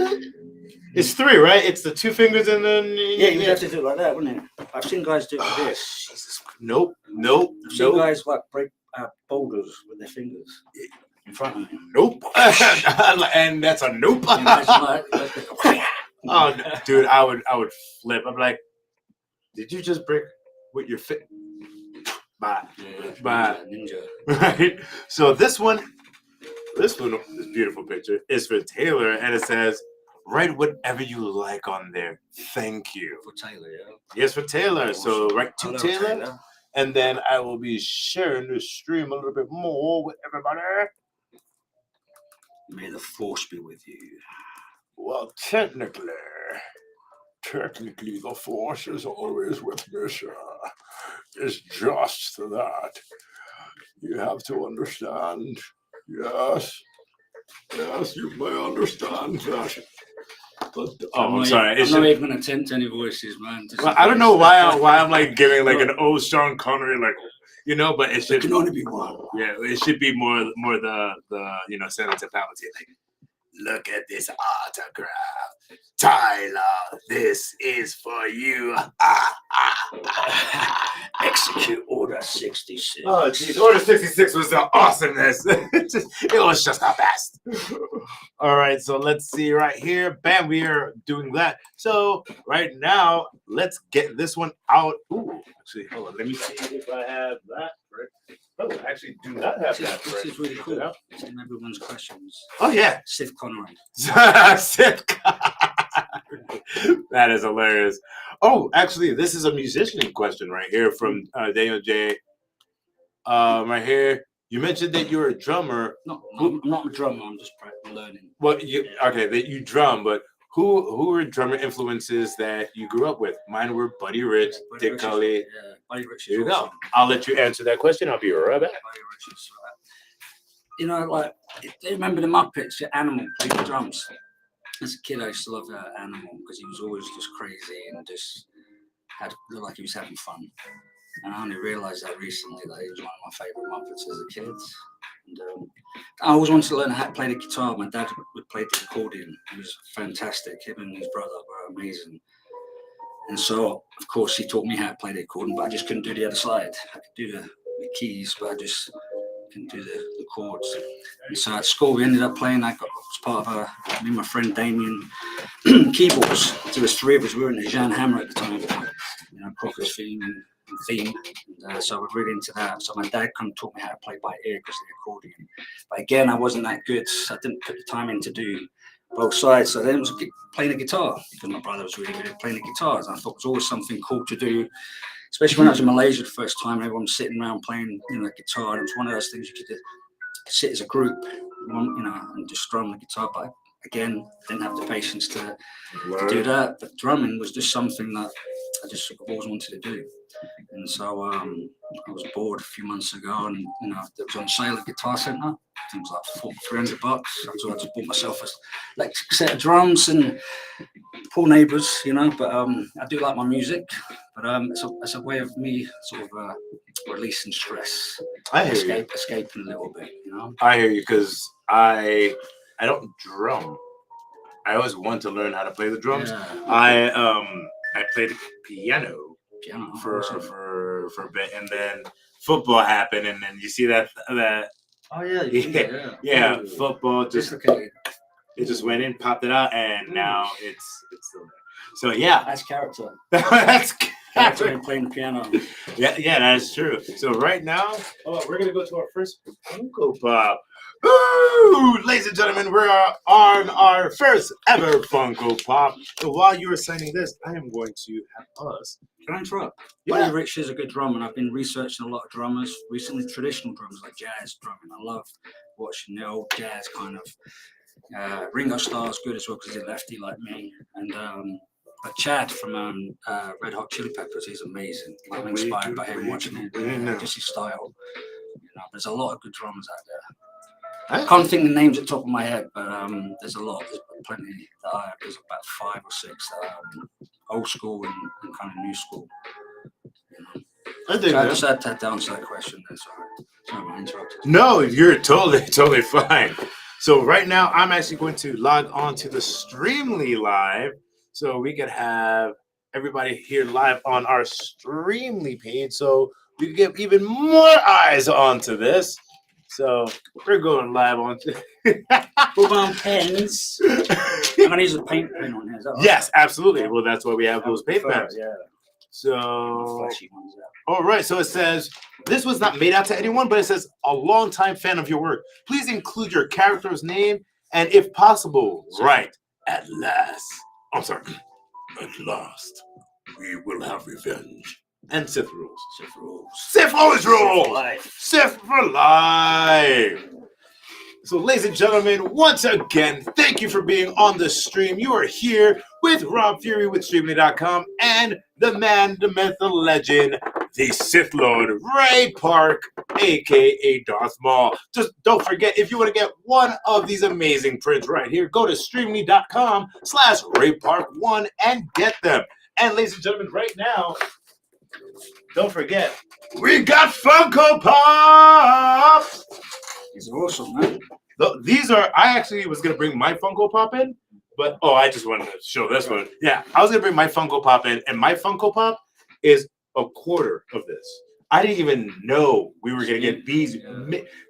It's 3, right? It's the 2 fingers and then you have to do it like that, wouldn't it? I've seen guys do it like this. Jesus. Nope. I've seen guys like break boulders with their fingers in front of them. Nope. And that's a nope. Oh, dude, I would flip. I'm like, did you just break with your fit? Bye. Bye. Ninja. Right. So this beautiful picture is for Taylor, and it says, "Write whatever you like on there. Thank you." For Taylor, yeah. Yes, for Taylor. So write to Hello, Taylor, and then I will be sharing the stream a little bit more with everybody. May the force be with you. Well, technically, the force is always with me, sir. It's just that. You have to understand. Yes, you may understand that. But, I'm sorry. I'm not even going to attempt any voices, man. Well, I don't know why I'm like giving like an old Sean Connery, like, but it should. It can only be one. Yeah, it should be more the sentimentality. Like, look at this autograph, Tyler. This is for you. Execute Order 66. Oh, geez, Order 66 was the awesomeness. It was just the best. All right, so let's see right here. Bam, we are doing that. So right now, let's get this one out. Ooh, actually, hold on. Let me see if I have that. Oh, I actually do not have that. This is really cool. It's in everyone's questions. Oh, yeah. Sith Connery. Sith That is hilarious. Oh, actually, this is a musician question right here from Daniel J. Right here. You mentioned that you're a drummer. No, I'm not a drummer. I'm just learning. Well, okay, that you drum, but who were drummer influences that you grew up with? Mine were Buddy Rich, Dick Cully. Yeah, Buddy Rich. There you go. I'll let you answer that question. I'll be right back. Buddy Rich is, like, do you remember the Muppets? Your Animal played the drums. As a kid, I used to love Animal because he was always just crazy and just looked like he was having fun. And I only realised that recently that he was one of my favourite Muppets as a kid. And I always wanted to learn how to play the guitar. My dad would play the accordion. He was fantastic. Him and his brother were amazing. And so, of course, he taught me how to play the accordion, but I just couldn't do the other side. I could do the keys, but I just couldn't do the chords. And so at school, we ended up playing. I was part of me and my friend Damien keyboards. So there was 3 of us. We were in the Jan Hammer at the time, Crocker's theme and theme. And, so we're really into that. So my dad kind of taught me how to play by ear because of the accordion. But again, I wasn't that good. So I didn't put the time in to do both sides. So then it was playing the guitar because my brother was really good at playing the guitars. And I thought it was always something cool to do, especially when I was in Malaysia the first time. Everyone was sitting around playing, the guitar. And it was one of those things you could sit as a group, and just strum the guitar. But again, I didn't have the patience to do that. But drumming was just something that I just always wanted to do. And so I was bored a few months ago, and it was on sale at Guitar Center. I think it was like $300. So I just bought myself a electric set of drums and poor neighbours, But I do like my music. But it's a way of me sort of releasing stress, I hear you. escaping a little bit, you know. I hear you because I don't drum. I always want to learn how to play the drums. Yeah. I played piano for a bit, and then football happened, and then you see that. Oh yeah, Yeah, football just dislocated. it just went in, popped it out, and now it's still there. So yeah, That's character. that's Character in playing the piano. yeah, that is true. So right now, we're gonna go to our first Funko Pop. Ooh, ladies and gentlemen, we're on our first ever Funko Pop. So while you are signing this, I am going to have us. Can I interrupt? Yeah. Buddy Rich is a good drummer, and I've been researching a lot of drummers recently, traditional drummers like jazz drumming. I love watching the old jazz kind of. Ringo Starr's good as well because he's a lefty like me, and but Chad from Red Hot Chili Peppers, he's amazing. I'm inspired by him watching it, just his style. You know, there's a lot of good drummers out there. I can't think the names at the top of my head, but there's a lot. There's plenty that there's about 5 or 6 that are old school and kind of new school. You know? I think so I just had to answer that question there. Sorry, I interrupted. No, you're totally fine. So right now, I'm actually going to log on to the Streamly Live, so we can have everybody here live on our Streamly page, so we can get even more eyes onto this. So we're going live on. Put on pens. I'm gonna use a paint pen on here. Is that right? Yes, absolutely. Well, that's why we have those paint pens. Yeah. So, Flashy ones all right. So it says this was not made out to anyone, but it says a longtime fan of your work. Please include your character's name and, if possible, write at last. I'm sorry. At last, we will have revenge. And Sith rules. Sith rules. Sith always rule. Sith for life. Sith for life. So, ladies and gentlemen, once again, thank you for being on the stream. You are here with Rob Fury with Streamly.com and the man, the myth, the legend, the Sith Lord, Ray Park, aka Darth Maul. Just don't forget, if you want to get one of these amazing prints right here, go to Streamly.com/RayPark1 and get them. And, ladies and gentlemen, right now, don't forget, we got Funko Pops! These are awesome, man. These are, I actually was going to bring my Funko Pop in, but, I just wanted to show this one. Yeah, I was going to bring my Funko Pop in, and my Funko Pop is a quarter of this. I didn't even know we were going to get these,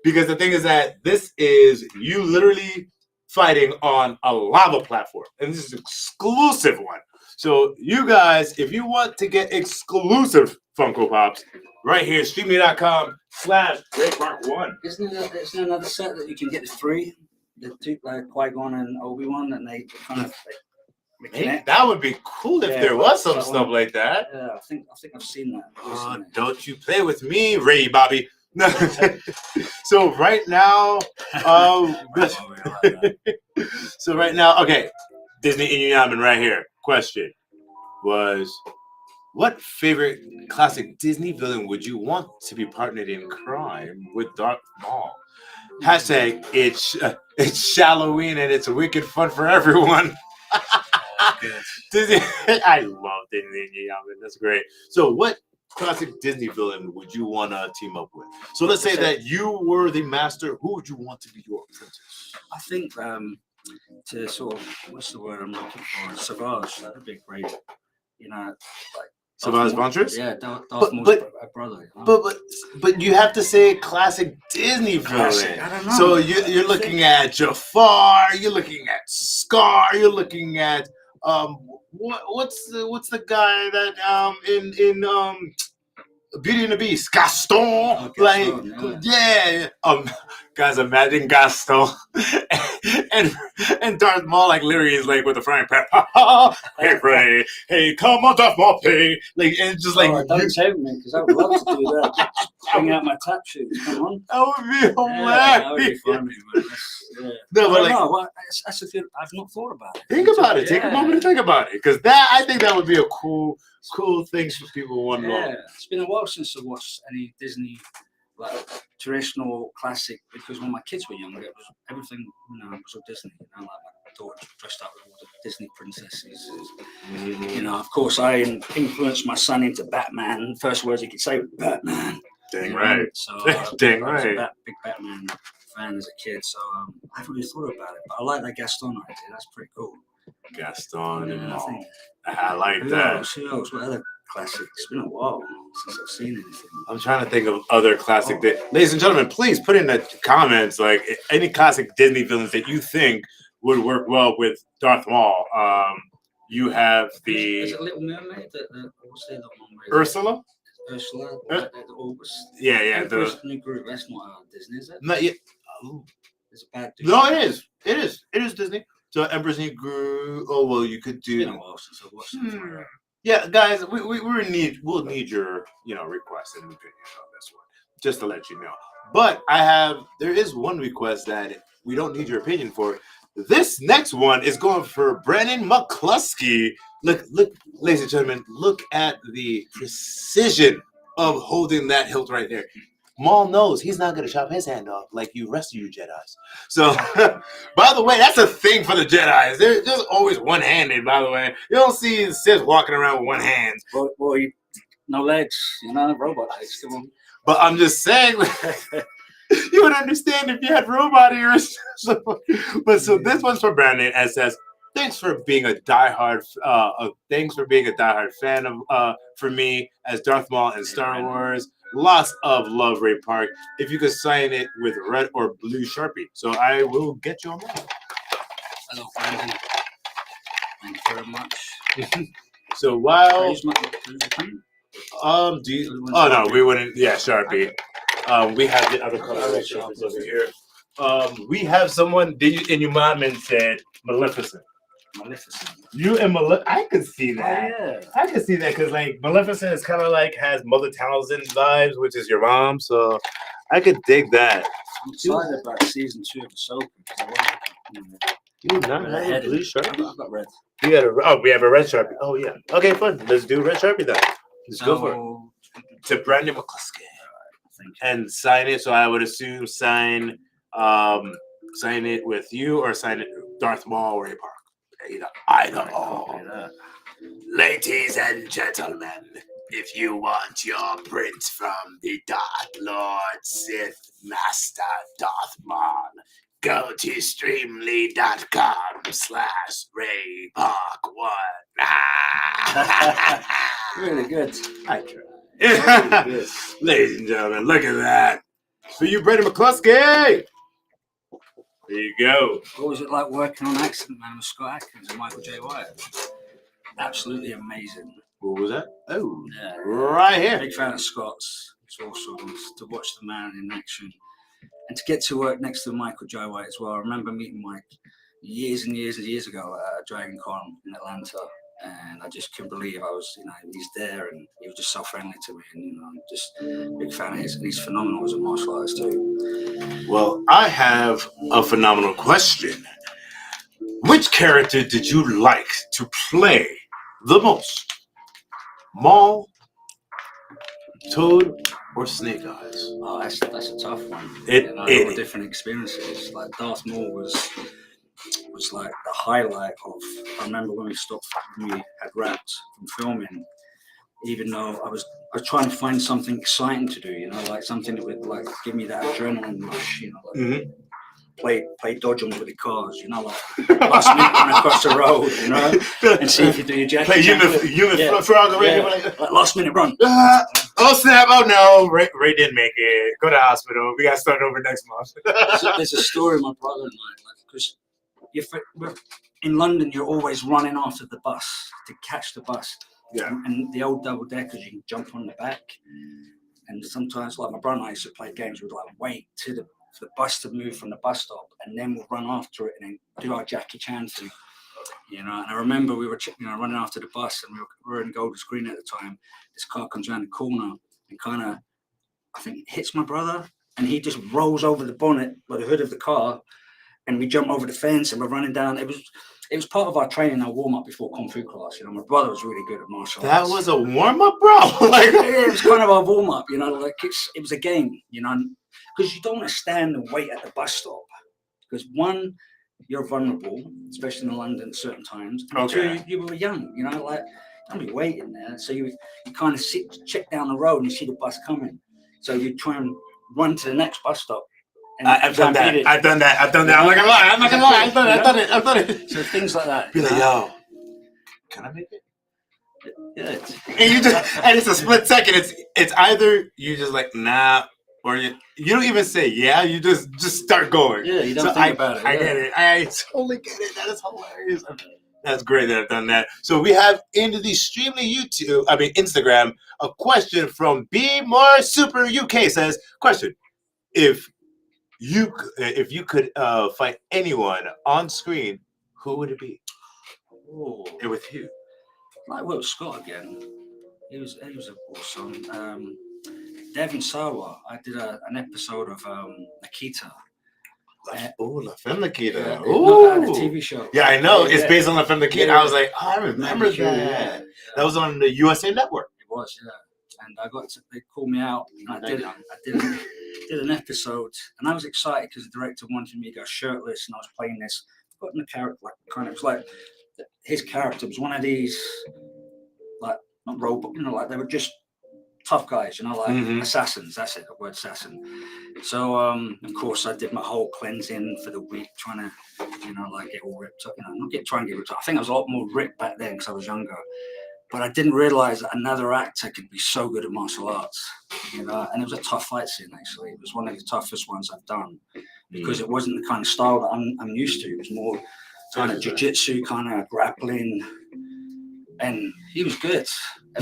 because the thing is that this is you literally fighting on a lava platform, and this is an exclusive one. So you guys, if you want to get exclusive Funko Pops, right here, streamly.com/RayPark1. Isn't there another set that you can get free? The two, like Qui-Gon and Obi-Wan, and they kind of connect. That would be cool if there was some stuff like that. Yeah, I think I've seen that. Don't you play with me, Ray Bobby. No. So right now, okay, Disney Inyaman right here. Question was, what favorite classic Disney villain would you want to be partnered in crime with Darth Maul? Hashtag it's Shalloween and it's wicked fun for everyone. Disney, I love Disney Inyaman. That's great. So what classic Disney villain would you want to team up with? So let's say that you were the master. Who would you want to be your apprentice? I think to sort of, what's the word I'm looking for? Savage. That'd be great. You know, like Savage Ventress? Yeah, Darth Maul's brother. You know? But you have to say classic Disney villain. I don't know. So you're looking at Jafar. You're looking at Scar. You're looking at what's the guy that in Beauty and the Beast, Gaston. Guys, imagine Gaston and Darth Maul literally is with a frying pan. Hey, Ray, hey, come on, Darth Maul, hey, and just don't tell me because I would love to do that. Bring out my tap shoes. Come on. That would be hilarious. That would be funny. That's a good. I've not thought about it. Think about it. Take a moment to think about it, because I think that would be a cool thing for people to want to know. Yeah, it's been a while since I watched any Disney traditional classic, because when my kids were younger, it was everything. Was all Disney. Like my daughter dressed up with all the Disney princesses. Mm-hmm. Of course, I influenced my son into Batman. First words he could say was Batman. Dang You know? right. So Dang I was a right. big Batman fan as a kid, so I haven't really thought about it. But I like that Gaston idea. That's pretty cool. Gaston and Yeah, I Maul. think. I like Who that. else? Who else? What other classics? It's been a while since I've seen anything. I'm trying to think of other classic. Oh. Ladies and gentlemen, please put in the comments like any classic Disney villains that you think would work well with Darth Maul. You have Is the it Little Mermaid? What's the other one? Ursula. Ursula. Uh, The August. Yeah, yeah. Emperor's New Groove. That's not Disney, is it? Not yet. It's a bad dude. No, it is. It is. It is Disney. So Emperor's New Groove. Oh well, you could It's been a do. while since I've watched something like that. Yeah, guys, we'll need your request and opinion on this one, just to let you know. But there is one request that we don't need your opinion for. This next one is going for Brandon McCluskey. Look, ladies and gentlemen, look at the precision of holding that hilt right there. Maul knows he's not going to chop his hand off like you rest of you Jedis. So, by the way, that's a thing for the Jedis. They're just always one-handed, by the way. You don't see Sith walking around with one hand. Boy, no legs, robot legs. Come on. But I'm just saying, you would understand if you had robot ears. So this one's for Brandon and says, thanks for being a diehard fan of for me as Darth Maul in Star Wars. Lots of love, Ray Park. If you could sign it with red or blue Sharpie, so I will get you on that. Hello, Brandon. Thank you very much. So while Do you? Oh no, we wouldn't. Yeah, Sharpie. We have the other color Sharpies over here. We have someone. And your mom and said Maleficent. You and Maleficent. I could see that. Oh, yeah. I could see that because like Maleficent is kind of like has Mother Townsend vibes, which is your mom. So I could dig that. I'm excited about season 2 of the soap. You not have a blue Sharpie? I've got red. We have a red Sharpie. Oh yeah. Okay, fun. Let's do red Sharpie then. Let's go for it. To Brandon McCluskey. And sign it. So I would assume sign it with you or sign it Darth Maul or Ray Park. Either or. Ladies and gentlemen, if you want your print from the Dark Lord Sith Master Darth Maul, go to streamly.com/RayPark1. Really good. I try. Ladies and gentlemen, look at that. For you, Brandon McCluskey. There you go. What was it like working on Accident Man with Scott Adkins and Michael J. White? Absolutely amazing. What was that? Oh, Yeah. right here. Big fan of Scott's. It's awesome to watch the man in action and to get to work next to Michael J. White as well. I remember meeting Mike years and years and years ago at Dragon Con in Atlanta, and I just couldn't believe he's there, and he was just so friendly to me, and I'm just a big fan of his, and he's phenomenal as a martial artist too. Well, I have a phenomenal question. Which character did you like to play the most? Maul, Toad, or Snake Eyes? Oh, that's a tough one. All different experiences. Like Darth Maul was like the highlight of. I remember when we had wrapped from filming. Even though I was trying to find something exciting to do, like something that would like give me that adrenaline rush, play dodgeball with the cars, like last minute run across the road, and see if you do your jacket. Play human frog already. Like last minute run. Oh snap! Oh no, Ray didn't make it. Go to the hospital. We got to start over next month. There's a story my brother and I, because in London, you're always running after the bus to catch the bus. Yeah. And the old double deckers, you can jump on the back. And sometimes, like my brother and I used to play games, we'd like wait for the bus to move from the bus stop, and then we'll run after it and then do our Jackie Chan thing. And I remember we were running after the bus, and we were in Golders Green at the time. This car comes around the corner and kind of, I think, hits my brother, and he just rolls over the bonnet by the hood of the car, and we jump over the fence and we're running down. It was part of our training, our warm up before Kung Fu class. My brother was really good at martial arts. That was a warm up, bro. It was kind of our warm up, it was a game, because you don't want to stand and wait at the bus stop. Because one, you're vulnerable, especially in London at certain times. And Okay. two, you were young, don't be waiting there. So you kind of check down the road and you see the bus coming. So you try and run to the next bus stop. And I've done that. I've done that. I've done that. I'm not gonna lie. I'm not gonna lie. I've done it. So things like that. Be like, yo, can I make it? Yeah. And you just, and it's a split second. It's either you just like nah, or you don't even say yeah. You just start going. Yeah, you don't think about it. I get it. I totally get it. That is hilarious. That's great that I've done that. So we have into the Streamly Instagram, a question from Be More Super UK says, question: If you could fight anyone on screen, who would it be? Oh, And with you. like Will Scott again. He was awesome. Devin Sawa. I did an episode of Nikita. La Femme Nikita. Yeah, Ooh, the TV show. Yeah, I know. Yeah, it's based on La Femme Nikita. Yeah. I was like, oh, I remember that. Yeah. That was on the USA Network. It was, yeah. And they called me out, and I did an episode, and I was excited because the director wanted me to go shirtless, and I was playing this. I've gotten a character it was like his character was one of these, like not robot, like they were just tough guys, assassins. That's it, the word assassin. So of course I did my whole cleansing for the week, trying to, get all ripped up. Trying to get ripped up. I think I was a lot more ripped back then because I was younger. But I didn't realize that another actor could be so good at martial arts, and it was a tough fight scene. Actually, it was one of the toughest ones I've done because it wasn't the kind of style that I'm used to. It was more kind of jiu-jitsu, kind of grappling, and he was good.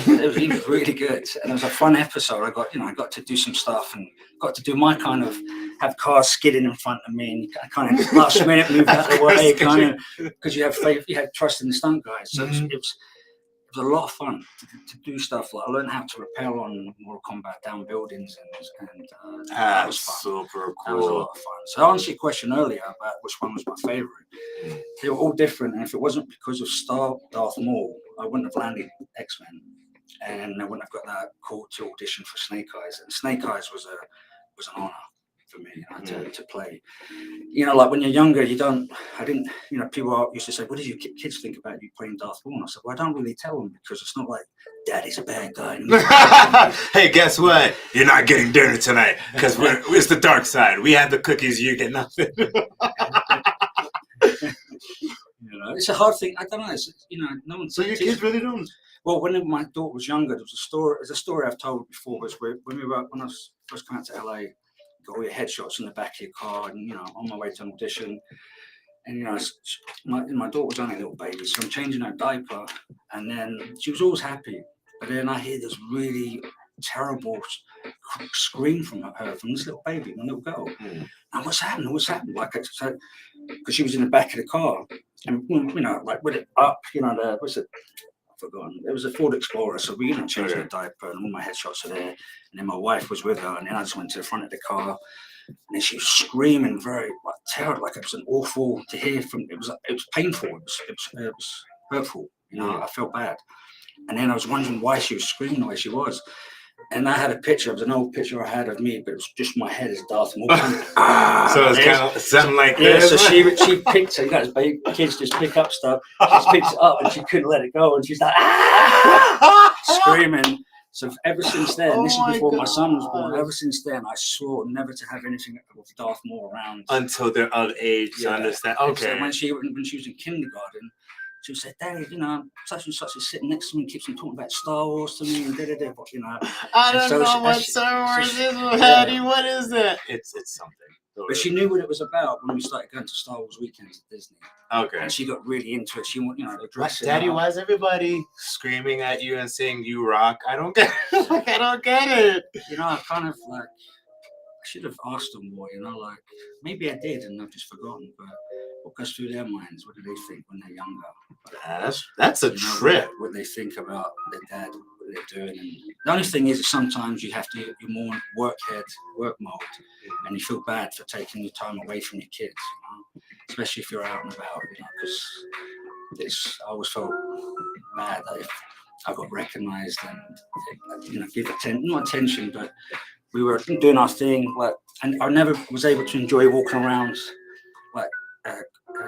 He was really good, and it was a fun episode. I got to do some stuff and got to do my kind of have cars skidding in front of me, and I kind of last minute move out of the way, kind of because you have faith, you have trust in the stunt guys. So it was a lot of fun to do stuff. Like I learned how to rappel on Mortal Kombat down buildings, and that was fun. Super cool. That was a lot of fun. So I answered your question earlier about which one was my favorite. They were all different, and if it wasn't because of Darth Maul, I wouldn't have landed X-Men, and I wouldn't have got that call to audition for Snake Eyes. And Snake Eyes was an honor for me to play. Like when you're younger, people used to say, what did your kids think about you playing Darth Maul? And I said, well, I don't really tell them because it's not like daddy's a bad guy. Hey, guess what? You're not getting dinner tonight because it's the dark side. We have the cookies, you get nothing. It's a hard thing. I don't know. No one. So your kids really don't? Well, when my daughter was younger, there was a story. There's a story I've told before. Was when I was first coming out to LA, got all your headshots in the back of your car, and on my way to an audition, and my daughter was only a little baby, so I'm changing her diaper, and then she was always happy, but then I hear this really terrible scream from this little baby, my little girl. And what's happening? Like, so because she was in the back of the car, and like with it up, what's it? I've forgotten. It was a Ford Explorer, so we changed the diaper, and all my headshots are there. And then my wife was with her, and then I just went to the front of the car, and then she was screaming very terrible, like it was an awful to hear from. It was painful. It was hurtful. I felt bad, and then I was wondering why she was screaming the way she was. And I had a picture. It was an old picture I had of me, but it was just my head as Darth Maul. So it's kind of something like this. So she picked it. You guys, kids just pick up stuff. She just picks it up and she couldn't let it go, and she's like screaming. So ever since then, this is before my son was born. Ever since then, I swore never to have anything with Darth Maul around until they're of age to understand. Okay. So when she was in kindergarten, she would say, Daddy, such and such is sitting next to me and keeps on talking about Star Wars to me and da-da-da, I don't know what Star Wars is, Daddy. What is that? It's something. But she knew what it was about when we started going to Star Wars weekends at Disney. Okay. And she got really into it. She wanted, dressing Daddy, why is everybody screaming at you and saying you rock? I don't get it. I don't get it. I kind of I should have asked them more, maybe I did and I've just forgotten, but what goes through their minds? What do they think when they're younger? That's a trip. What they think about their dad, what they're doing. And the only thing is that sometimes you're more work mode, and you feel bad for taking your time away from your kids, especially if you're out and about, because I always felt bad that if I got recognized and, give not attention, but we were doing our thing, and I never was able to enjoy walking around,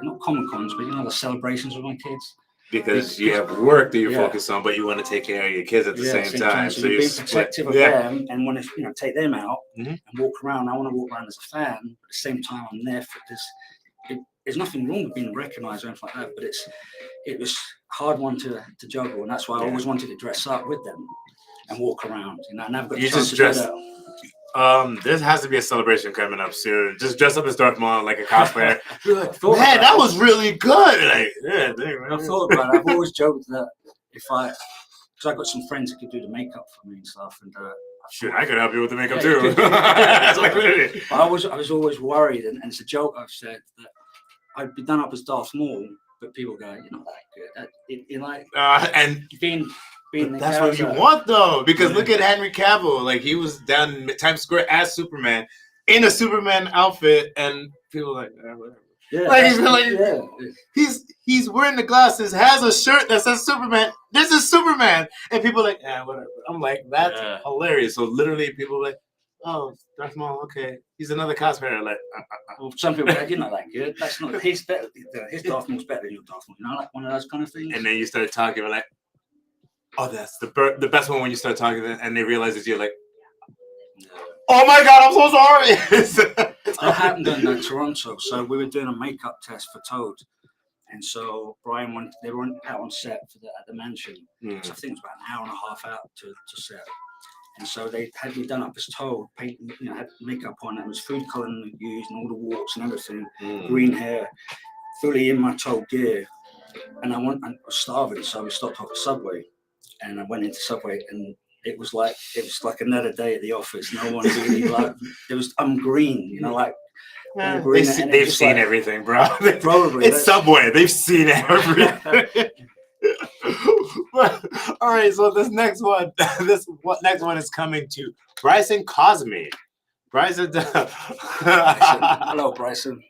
not Comic Cons, but the celebrations with my kids. Because you have work that you're Yeah. focused on, but you want to take care of your kids at the same time. So you're being protective of them and want to take them out and walk around. I want to walk around as a fan, but at the same time I'm there for this. There's nothing wrong with being recognised or anything like that, but it was a hard one to juggle, and that's why I always wanted to dress up with them and walk around. You know, I never got the chance to do that. There has to be a celebration coming up soon. Just dress up as Darth Maul like a cosplayer. Man, that was really good. Like, yeah, I thought about it. I've always joked that because I've got some friends that could do the makeup for me and stuff, and I could help you with the makeup too. That's like literally. I was always worried, and it's a joke I've said that I'd be done up as Darth Maul, but people go, "You're not that good." You're like, and being that's what you want though, because look at Henry Cavill. Like he was down in Times Square as Superman in a Superman outfit, and people were like, whatever. Yeah, he's wearing the glasses, has a shirt that says Superman. This is Superman, and people are like, whatever. I'm like, that's hilarious. So literally, people are like, oh, Darth Maul, okay, he's another cosplayer. Like, well, some people are, you're not that good. That's not his better. His Darth Maul's better than your Darth Maul. You know, like one of those kind of things. And then you start talking, we're like, oh, that's the best one when you start talking, and they realize it's you. Like, oh my god, I'm so sorry. That happened in Toronto. So we were doing a makeup test for Toad, and so Brian they were out on set at the mansion. So I think it was about an hour and a half out to set. And so they had me done up as Toad, paint, had makeup on. It was food colouring used and all the walks and everything, green hair, fully in my Toad gear. And I was starving, so we stopped off the Subway, and I went into Subway, and it was like another day at the office. No one really I'm green, like. Green, they've seen everything, bro. Probably it's Subway. They've seen everything. All right, so this next one is coming to Bryson Cosme. Bryson. Hello, Bryson.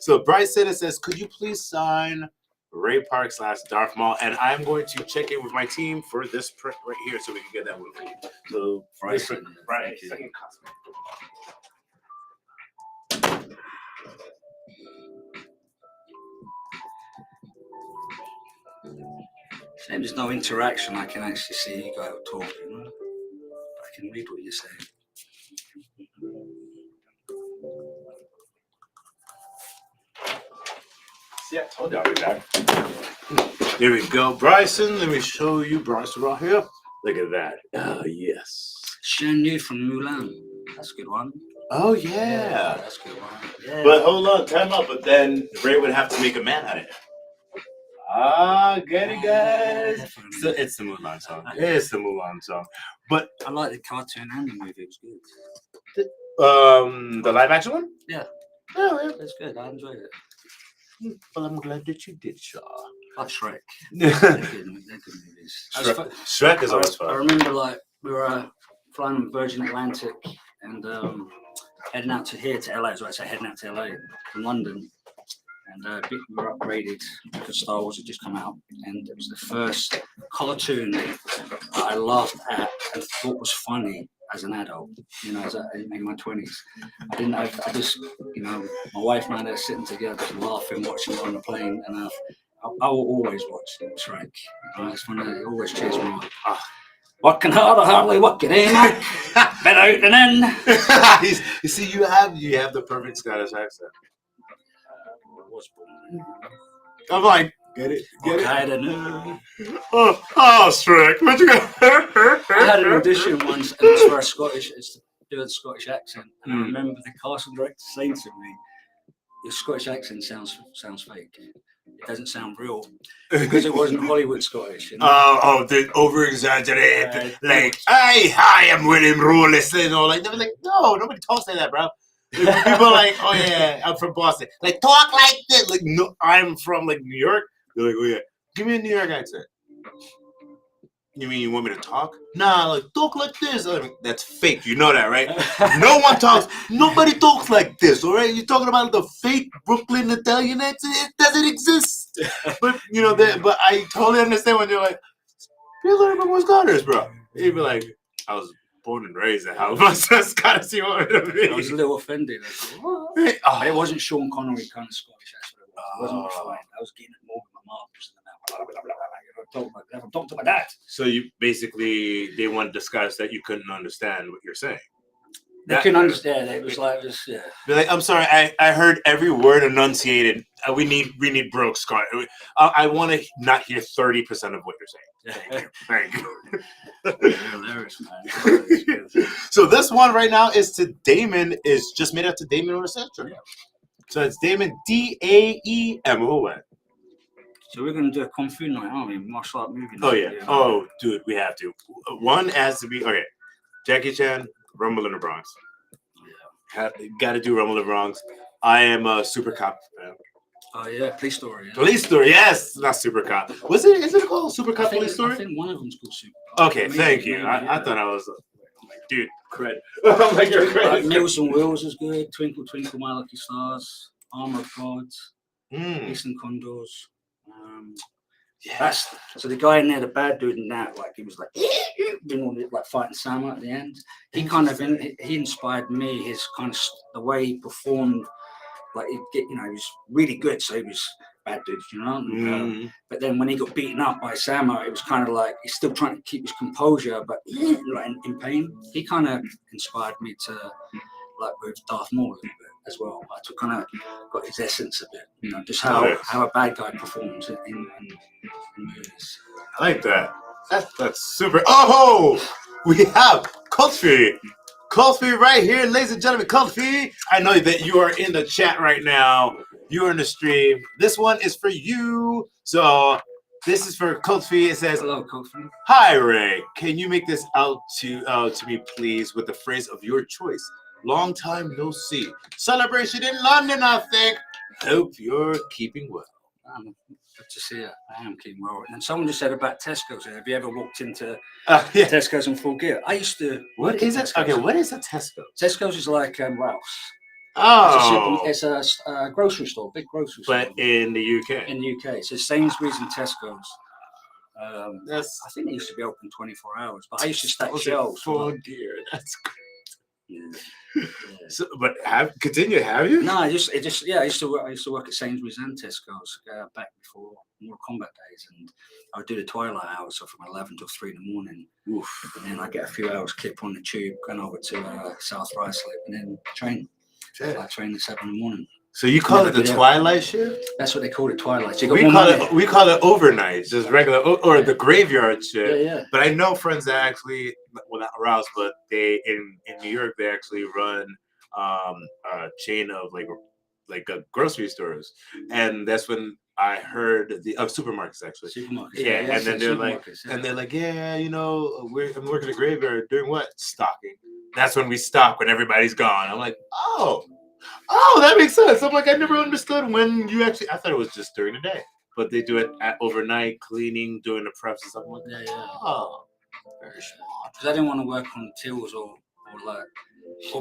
So Bryson says, could you please sign Ray Park / Darth Maul? And I'm going to check in with my team for this print right here so we can get that one for you. So Bryson Cosme. Shame there's no interaction. I can actually see you guys talking. I can read what you're saying. See, I told you I'll be back. Here we go, Bryson. Let me show you Bryson right here. Look at that. Yes. Shen Yu from Mulan. That's a good one. Oh, yeah. That's a good one. Yeah. But hold on, time up. But then Ray would have to make a man out of it. Get it, guys. So it's the Mulan song. It's the Mulan song. But I like the cartoon and the movie. It was good. The live action one? Yeah. Oh, It's good. I enjoyed it. Well, I'm glad that you did, Shaw. Like Shrek. They're good movies. Shrek is always fun. I remember, we were flying on Virgin Atlantic and heading out to LA. So I say heading out to LA from London. And we were upgraded because Star Wars had just come out, and it was the first cartoon that I laughed at and thought was funny as an adult. In my 20s, I didn't. I just, my wife and I are sitting together, just laughing, watching it on the plane, and I will always watch Shrek. It's one that always cheers me up. Working harder, Harley, working in. Better out than in. You see, you have the perfect Scottish accent. I'm like, get it. I don't know. Oh, Shrek. What you got? I had an audition once, and it's for it's to do a Scottish accent. And I remember the casting director saying to me, "Your Scottish accent sounds fake. It doesn't sound real because it wasn't Hollywood Scottish." The over exaggerated, like, hi, I'm William Rollis, they were like, no, nobody talks like that, bro. People are like, oh yeah, I'm from Boston. Like, talk like this. Like, no, I'm from New York. They're like, oh yeah, give me a New York accent. You mean you want me to talk? Nah, talk like this. That's fake. You know that, right? Nobody talks like this, all right? You're talking about the fake Brooklyn Italian accent? It doesn't exist. But, but I totally understand when you're like, people are from Wisconsin, bro. You'd be like, I was born and raised in Halifax. Gotta see what it is. I was a little offended. It wasn't Sean Connery kind of Scottish accent. It wasn't refined. I was getting it more with my marbles than that Talk to my dad. So you basically they want to discuss that you couldn't understand what you're saying. They couldn't understand. It was like this. Yeah. Be like, I'm sorry, I heard every word enunciated. We need broke Scott. I want to not hear 30% of what you're saying. Thank you. Hilarious, man. So this one right now is to Damon. Is just made up to Damon or Central. Yeah. So it's Damon Daemon. So we're gonna do a kung fu night, aren't we? Martial art movie night. Oh yeah. Oh dude, we have to. One has to be okay. Jackie Chan, Rumble in the Bronx. Got to do Rumble in the Bronx. I am a Super Cop fan. Oh yeah, Police Story. Yeah. Police Story, yes, not Super Cop. Was it? Is it called Super Cop Police Story? I think one of them's called Super Cop. Okay, maybe, thank you. Maybe, I thought I was, dude, cred. I'm like, you're cred. Meals and Wheels is good. Twinkle Twinkle My Lucky Stars. Armor of Gods. Eastern Condors. That's so the guy in there, the bad dude in that, like he was like doing all like fighting Sama at the end. He kind of he inspired me. His kind of the way he performed, like he was really good. So he was bad dude, you know. But then when he got beaten up by Sama, it was kind of like he's still trying to keep his composure, but like in pain. He kind of inspired me to like with Darth Maul a little bit as well. I took kind of got his essence of it, you know, just how a bad guy performs in movies. I like that. That's super. Oh, we have Kulfi. Kulfi right here, ladies and gentlemen. Kulfi, I know that you are in the chat right now. You are in the stream. This one is for you. So this is for Kulfi. It says, "Hello, Kulfi. Hi, Ray. Can you make this out to me, please, with the phrase of your choice? Long time no see. Celebration in London, I think. Hope you're keeping well." Good to see you. I am keeping well. And someone just said about Tesco's. Have you ever walked into Yeah. Tesco's in full gear? I used to. What is it? Okay, what is a Tesco? Tesco's is like Ralph's. Oh. It's a grocery store, big grocery store. But in the UK. In the UK. So Sainsbury's and Tesco's. I think they used to be open 24 hours, but I used to stack shelves. Full gear. That's great. Yeah. So, but have you? No, I used to work at Sainsbury's and Tesco's back before more Kombat days, and I would do the twilight hours, so from 11 till 3 in the morning. Oof. And then I get a few hours keep on the tube, going over to South Ruislip, and then train. I train at 7 in the morning. So you call it the twilight shift? That's what they call it, twilight. So we call it overnight, just regular, or the graveyard shift. Yeah. But I know friends that actually, well, not Rouse, but they in New York they actually run a chain of like grocery stores, and that's when I heard the supermarkets actually. Supermarkets. Yeah, and then they're like, yeah, you know, I'm working the graveyard doing what? Stocking. That's when we stock when everybody's gone. I'm like, oh, that makes sense. I'm like, I never understood when you actually. I thought it was just during the day, but they do it at overnight, cleaning, doing the preps and stuff like that. Yeah. Oh, very smart. Because I didn't want to work on tills or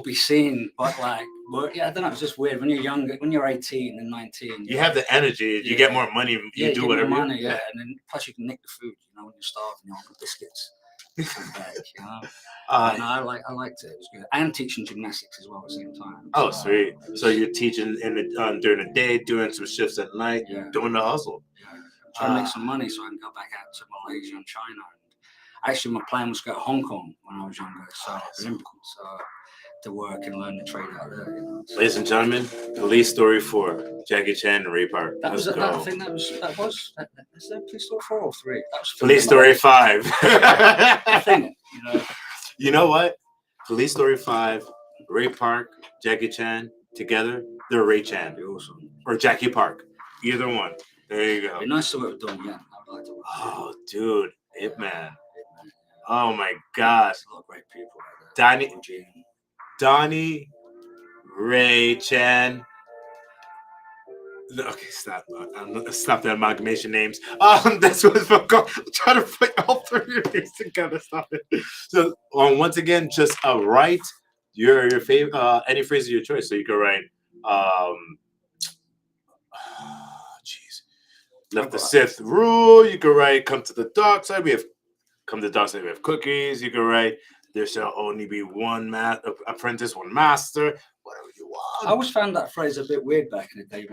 be seen, but like work. Yeah, I don't know. It's just weird when you're younger, when you're 18 and 19. You have the energy. You get more money. You do whatever. More money, and then plus you can nick the food. You know, when you're starving, you want biscuits. Back, you know? And I liked it. It was good. And teaching gymnastics as well at the same time. Oh, sweet. So you're teaching during the day, doing some shifts at night, doing the hustle. Yeah. Trying to make some money so I can go back out to Malaysia and China. And actually, my plan was to go to Hong Kong when I was younger. So to work and learn the trade out there. You know? Ladies and gentlemen, Police Story 4, Jackie Chan and Ray Park. I think that was is that Police Story 4 or 3? That was Police Story 5. I think, you know. You know what? Police Story 5, Ray Park, Jackie Chan together, they're Ray Chan. Awesome. Or Jackie Park. Either one. There you go. It'd be nice to work with Don again. I'd like to work with Oh, dude. Ip Man. Oh my gosh. A lot of great people out there. Donnie, Ray Chan. Okay, stop. Stop the amalgamation names. That's what it's for. Trying to put all 3 of these together. Stop it. So, once again, just write your favorite any phrase of your choice. So you can write, left the Sith rule. You can write, come to the dark side. We have come to the dark side. We have cookies. You can write There shall only be one apprentice, one master, whatever you want. I always found that phrase a bit weird back in the day.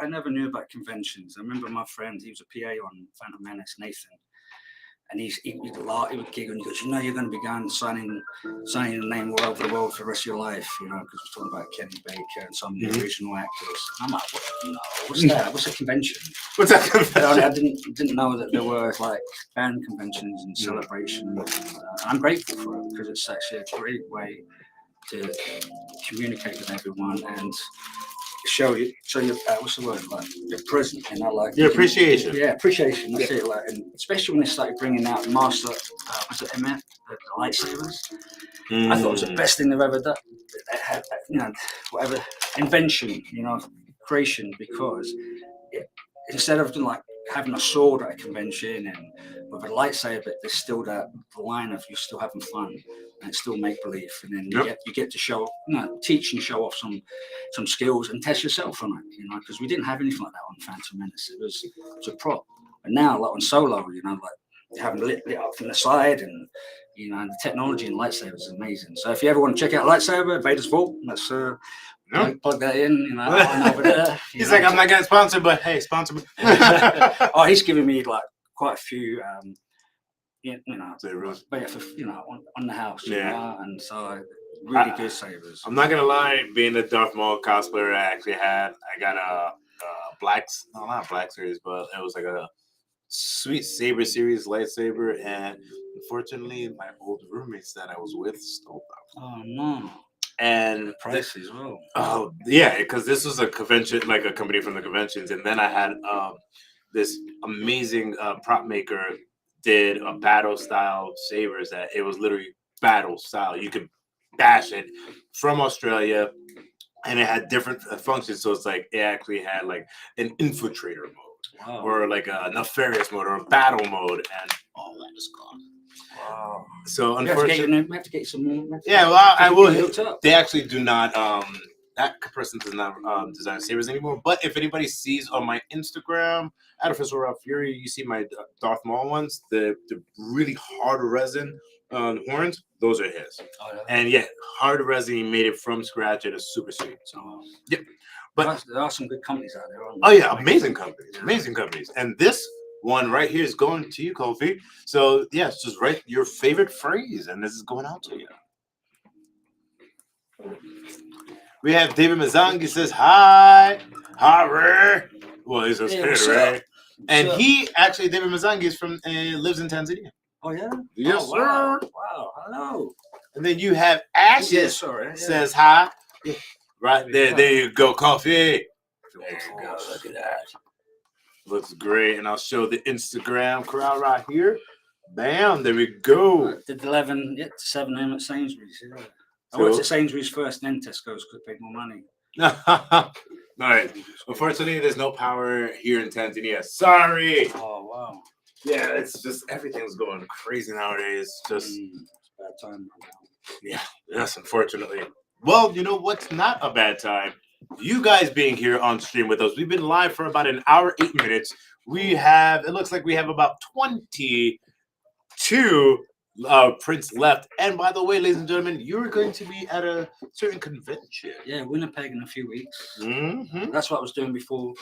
I never knew about conventions. I remember my friend, he was a PA on Phantom Menace, Nathan. And he would giggle and he goes, you're going to be going signing the name all over the world for the rest of your life, because we're talking about Kenny Baker and some of the original actors. And I'm like, what's that? What's a convention? What's that convention? I didn't know that there were like fan conventions and celebrations. I'm grateful for it because it's actually a great way to communicate with everyone and show you what's the word, like your present, like your appreciation. Yeah, appreciation. That's it. Like, and especially when they started bringing out master, was it Emmett, the lightsabers? I thought it was the best thing they've ever done. They had, whatever invention, creation, because instead of like having a sword at a convention and with a lightsaber, there's still that line of you're still having fun and it's still make believe, and then you get to show, teach and show off some skills and test yourself on it, because we didn't have anything like that on Phantom Menace. It was a prop, and now like on Solo, like you have them lit up from the side, and and the technology in lightsabers is amazing. So if you ever want to check out lightsaber, Vader's Vault, let's plug that in, over there. He's like, I'm not getting sponsored, but hey, sponsor me. Oh, he's giving me like quite a few, but for, on the house, and so really good sabers. I'm not gonna lie, being a Darth Maul cosplayer, I got a not Black Series, but it was like a Sweet Saber series lightsaber, and unfortunately, my old roommates that I was with stole them. Oh no. And pricey as well. Oh yeah, because this was a convention, like a company from the conventions, and then I had this amazing prop maker did a battle style sabers that it was literally battle style. You could bash it from Australia, and it had different functions. So it's like it actually had like an infiltrator mode, or like a nefarious mode, or a battle mode, and all that is gone. Wow. So unfortunately, we have to get you some more. Yeah, well, I will. They actually do not. That person does not design sabers anymore. But if anybody sees on my Instagram, Artificial Raw Fury, you see my Darth Maul ones, the really hard resin horns. Those are his. Oh, yeah. And hard resin. He made it from scratch. It is super sweet. So, yep. But there are some good companies out there. Oh yeah, amazing companies. And this one right here is going to you, Kofi. So it's just write your favorite phrase, and this is going out to you. We have David Mazangi says hi, Ray. Well, he's a spirit, right? And David Mazangi is from lives in Tanzania. Oh yeah. Yes, sir. Wow. Hello. And then you have Ashes says hi. Right there you go, Coffee. There you go. Look at that. Looks great, and I'll show the Instagram crowd right here. Bam! There we go. Did 11 to 7 a.m. at Sainsbury's. Yeah. I went to Sainsbury's first, then Tesco's could pay more money. All right. Unfortunately, there's no power here in Tanzania. Sorry. Oh wow. Yeah, it's just everything's going crazy nowadays. Just bad time. Yeah. Yes, unfortunately. Well, you know what's not a bad time? You guys being here on stream with us. We've been live for about an hour, 8 minutes. It looks like we have about 22 prints left. And by the way, ladies and gentlemen, you're going to be at a certain convention. Yeah, Winnipeg in a few weeks. Mm-hmm. That's what I was doing before we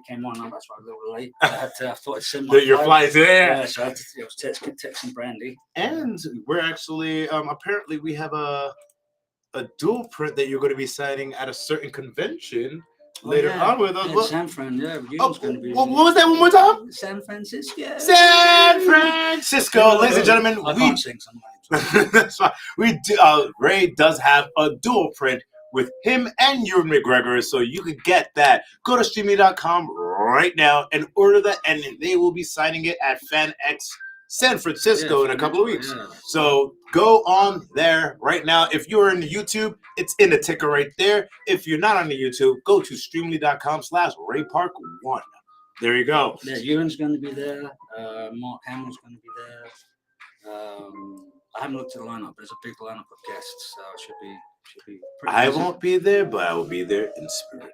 came on. That's why I was a little late. I thought I'd send your flights there. Yeah, so I was texting Brandy. And we're actually, apparently we have a dual print that you're going to be signing at a certain convention later on with us. Yeah, San Fran, going to be what was that one more time? San Francisco. San Francisco, ladies and gentlemen. I can't sing sometimes. That's fine. We do, Ray does have a dual print with him and Ewan McGregor, so you could get that. Go to streamy.com right now and order that, and they will be signing it at FanX San Francisco in a couple of weeks. Yeah. So go on there right now. If you're in the YouTube, it's in the ticker right there. If you're not on the YouTube, go to streamly.com/RayPark1. There you go. Yeah, Ewan's going to be there. Mark Hamill's going to be there. I haven't looked at the lineup. There's a big lineup of guests, so it should be pretty I won't be there, but I will be there in spirit.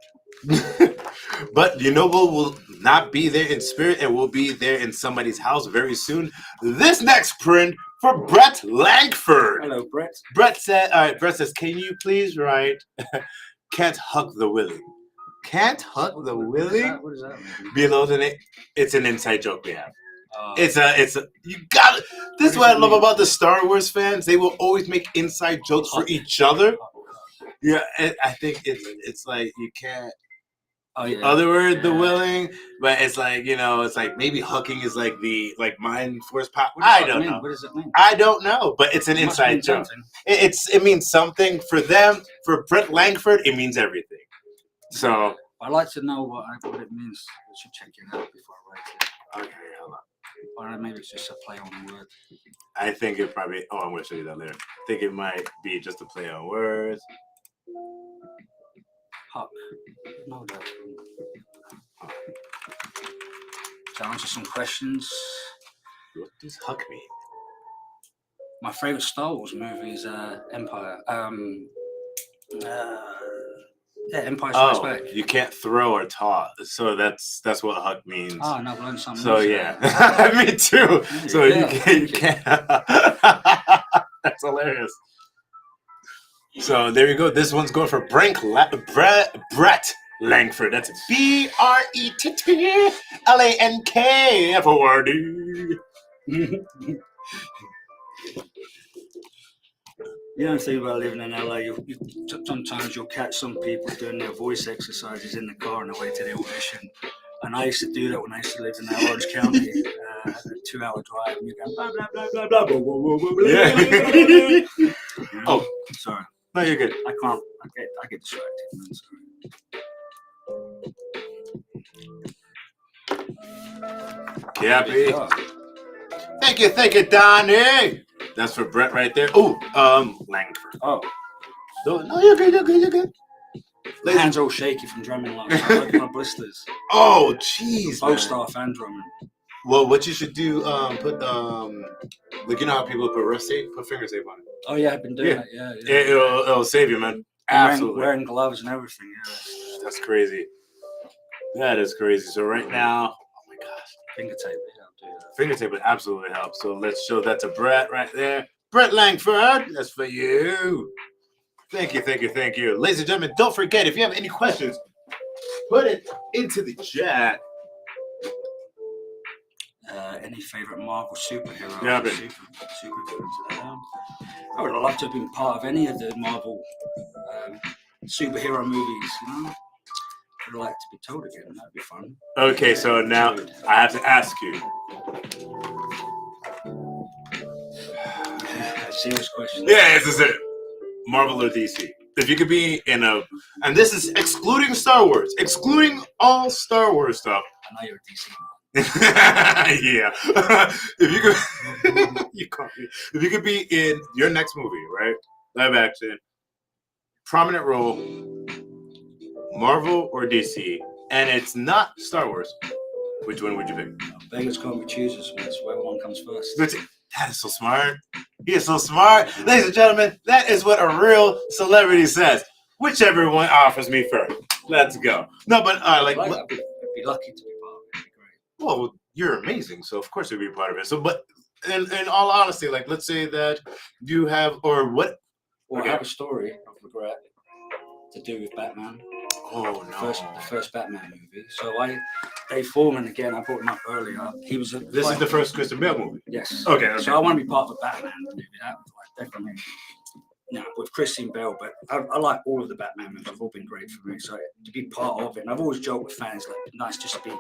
But you know what will not be there in spirit, and will be there in somebody's house very soon? This next print for Brett Langford. Hello, Brett. Brett said, all right, Brett says, can you please write can't hug the willing? Can't hug the willing? What does that mean? Below the name. It's an inside joke we have. Oh. It's a, you got it. This is what I love about the Star Wars fans. They will always make inside jokes for each other. Yeah, I think it's like you can't. Oh, yeah. Other word, the willing, but it's like, you know, it's like maybe hucking is like the mind force power. I don't know. What does it mean? I don't know, but it's an inside joke. It means something for them. For Brett Langford, it means everything. So I'd like to know what it means. I should check it out before I write it. okay, hold on. Or maybe it's just a play on the word. I think it probably. Oh, I'm going to show you that later. I think it might be just a play on words. Huck. No, that. To answer some questions. What does huck mean? My favorite Star Wars movie is Empire. Empire Strikes Back. You can't throw or toss, so that's what huck means. Oh, no, I've learned something. So yeah, me too. So you can't. That's hilarious. So there you go. This one's going for Brett Langford. That's BRETTLANK. You know the thing about living in LA, sometimes you'll catch some people doing their voice exercises in the car on the way to the audition. And I used to do that when I used to live in Orange County, a 2-hour drive, and you go blah blah blah blah blah blah blah blah blah. Yeah. Oh, sorry. No, you're good. I can't. I get distracted. Man, sorry. Yeah, B. Thank you, Donnie. That's for Brett right there. Oh, Langford. Oh. No, you're good. My hands are all shaky from drumming last night. Look at my blisters. Oh, jeez. Both staff and drumming. Well, what you should do, put like you know how people put wrist tape, put finger tape on it. Oh yeah, I've been doing that. Yeah. It'll save you, man. Absolutely. Wearing gloves and everything. Yeah. That's crazy. That is crazy. So right now, oh my gosh, finger tape. Yeah, I'll do that. Finger tape would absolutely help. So let's show that to Brett right there. Brett Langford, that's for you. Thank you. Ladies and gentlemen, don't forget, if you have any questions, put it into the chat. Any favorite Marvel superhero? Yeah, superheroes. I would love to have been part of any of the Marvel superhero movies. You know, I'd like to be told again. That'd be fun. Okay, so now I have to ask you. Serious question. Yeah, this is it. Marvel or DC? If you could be in a, and this is excluding Star Wars, excluding all Star Wars stuff. I know you're a DC man. Yeah. If you could, you caught me. If you could be in your next movie, right? Live action, prominent role, Marvel or DC, and it's not Star Wars, which one would you pick? Beggars can't be choosers. That's where one comes first. That is so smart. He is so smart. Ladies and gentlemen, that is what a real celebrity says. Whichever one offers me first. Let's go. No, but I'd be lucky to be part of it. It'd be great. Well, you're amazing, so of course you'd be a part of it. So, but in all honesty, like, let's say that you have, or what? Well, I have a story of regret to do with Batman. Oh no! The first Batman movie. So Dave Foreman, again, I brought him up earlier. He was. This is the first Christian Bale movie. Yes. Okay. So I want to be part of a Batman movie. That was definitely. No, with Christian Bale, but I like all of the Batman movies. They've all been great for me. So to be part of it, and I've always joked with fans, like, nice just to be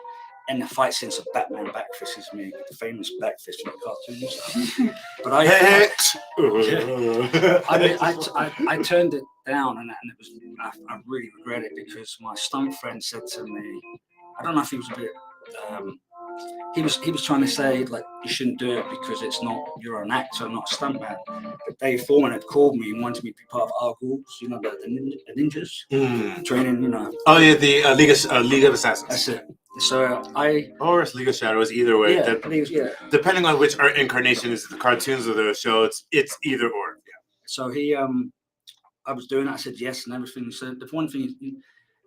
in the fight scenes of Batman backfist is me, the famous backfist from the cartoons. But I turned it down, and it was I really regret it because my stunt friend said to me, I don't know if he was a bit. He was trying to say, like, you shouldn't do it because you're an actor, not a stuntman. But Dave Foreman had called me and wanted me to be part of our groups, you know, the ninjas training, you know. Oh yeah, the League of Assassins. That's it. So or it's League of Shadows, either way. Yeah, depending on which incarnation is the cartoons or the show, it's either or. Yeah. So I was doing that. I said yes and everything. So the one thing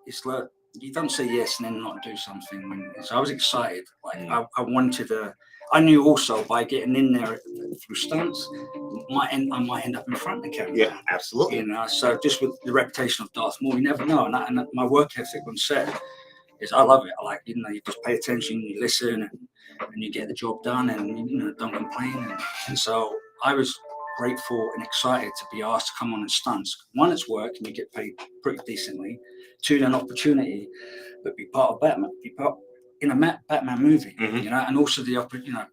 is like, you don't say yes and then not do something. So I was excited. Like I wanted I knew also by getting in there through stunts, I might end up in front of the camera. Yeah, absolutely. You know, so just with the reputation of Darth Maul, you never know. And my work ethic on set is I love it. I like, you know, you just pay attention, you listen, and you get the job done, and you know, don't complain. And so I was grateful and excited to be asked to come on in stunts. One, it's work and you get paid pretty decently. Two, an opportunity, but be part of Batman, be part in a Batman movie, you know, and also the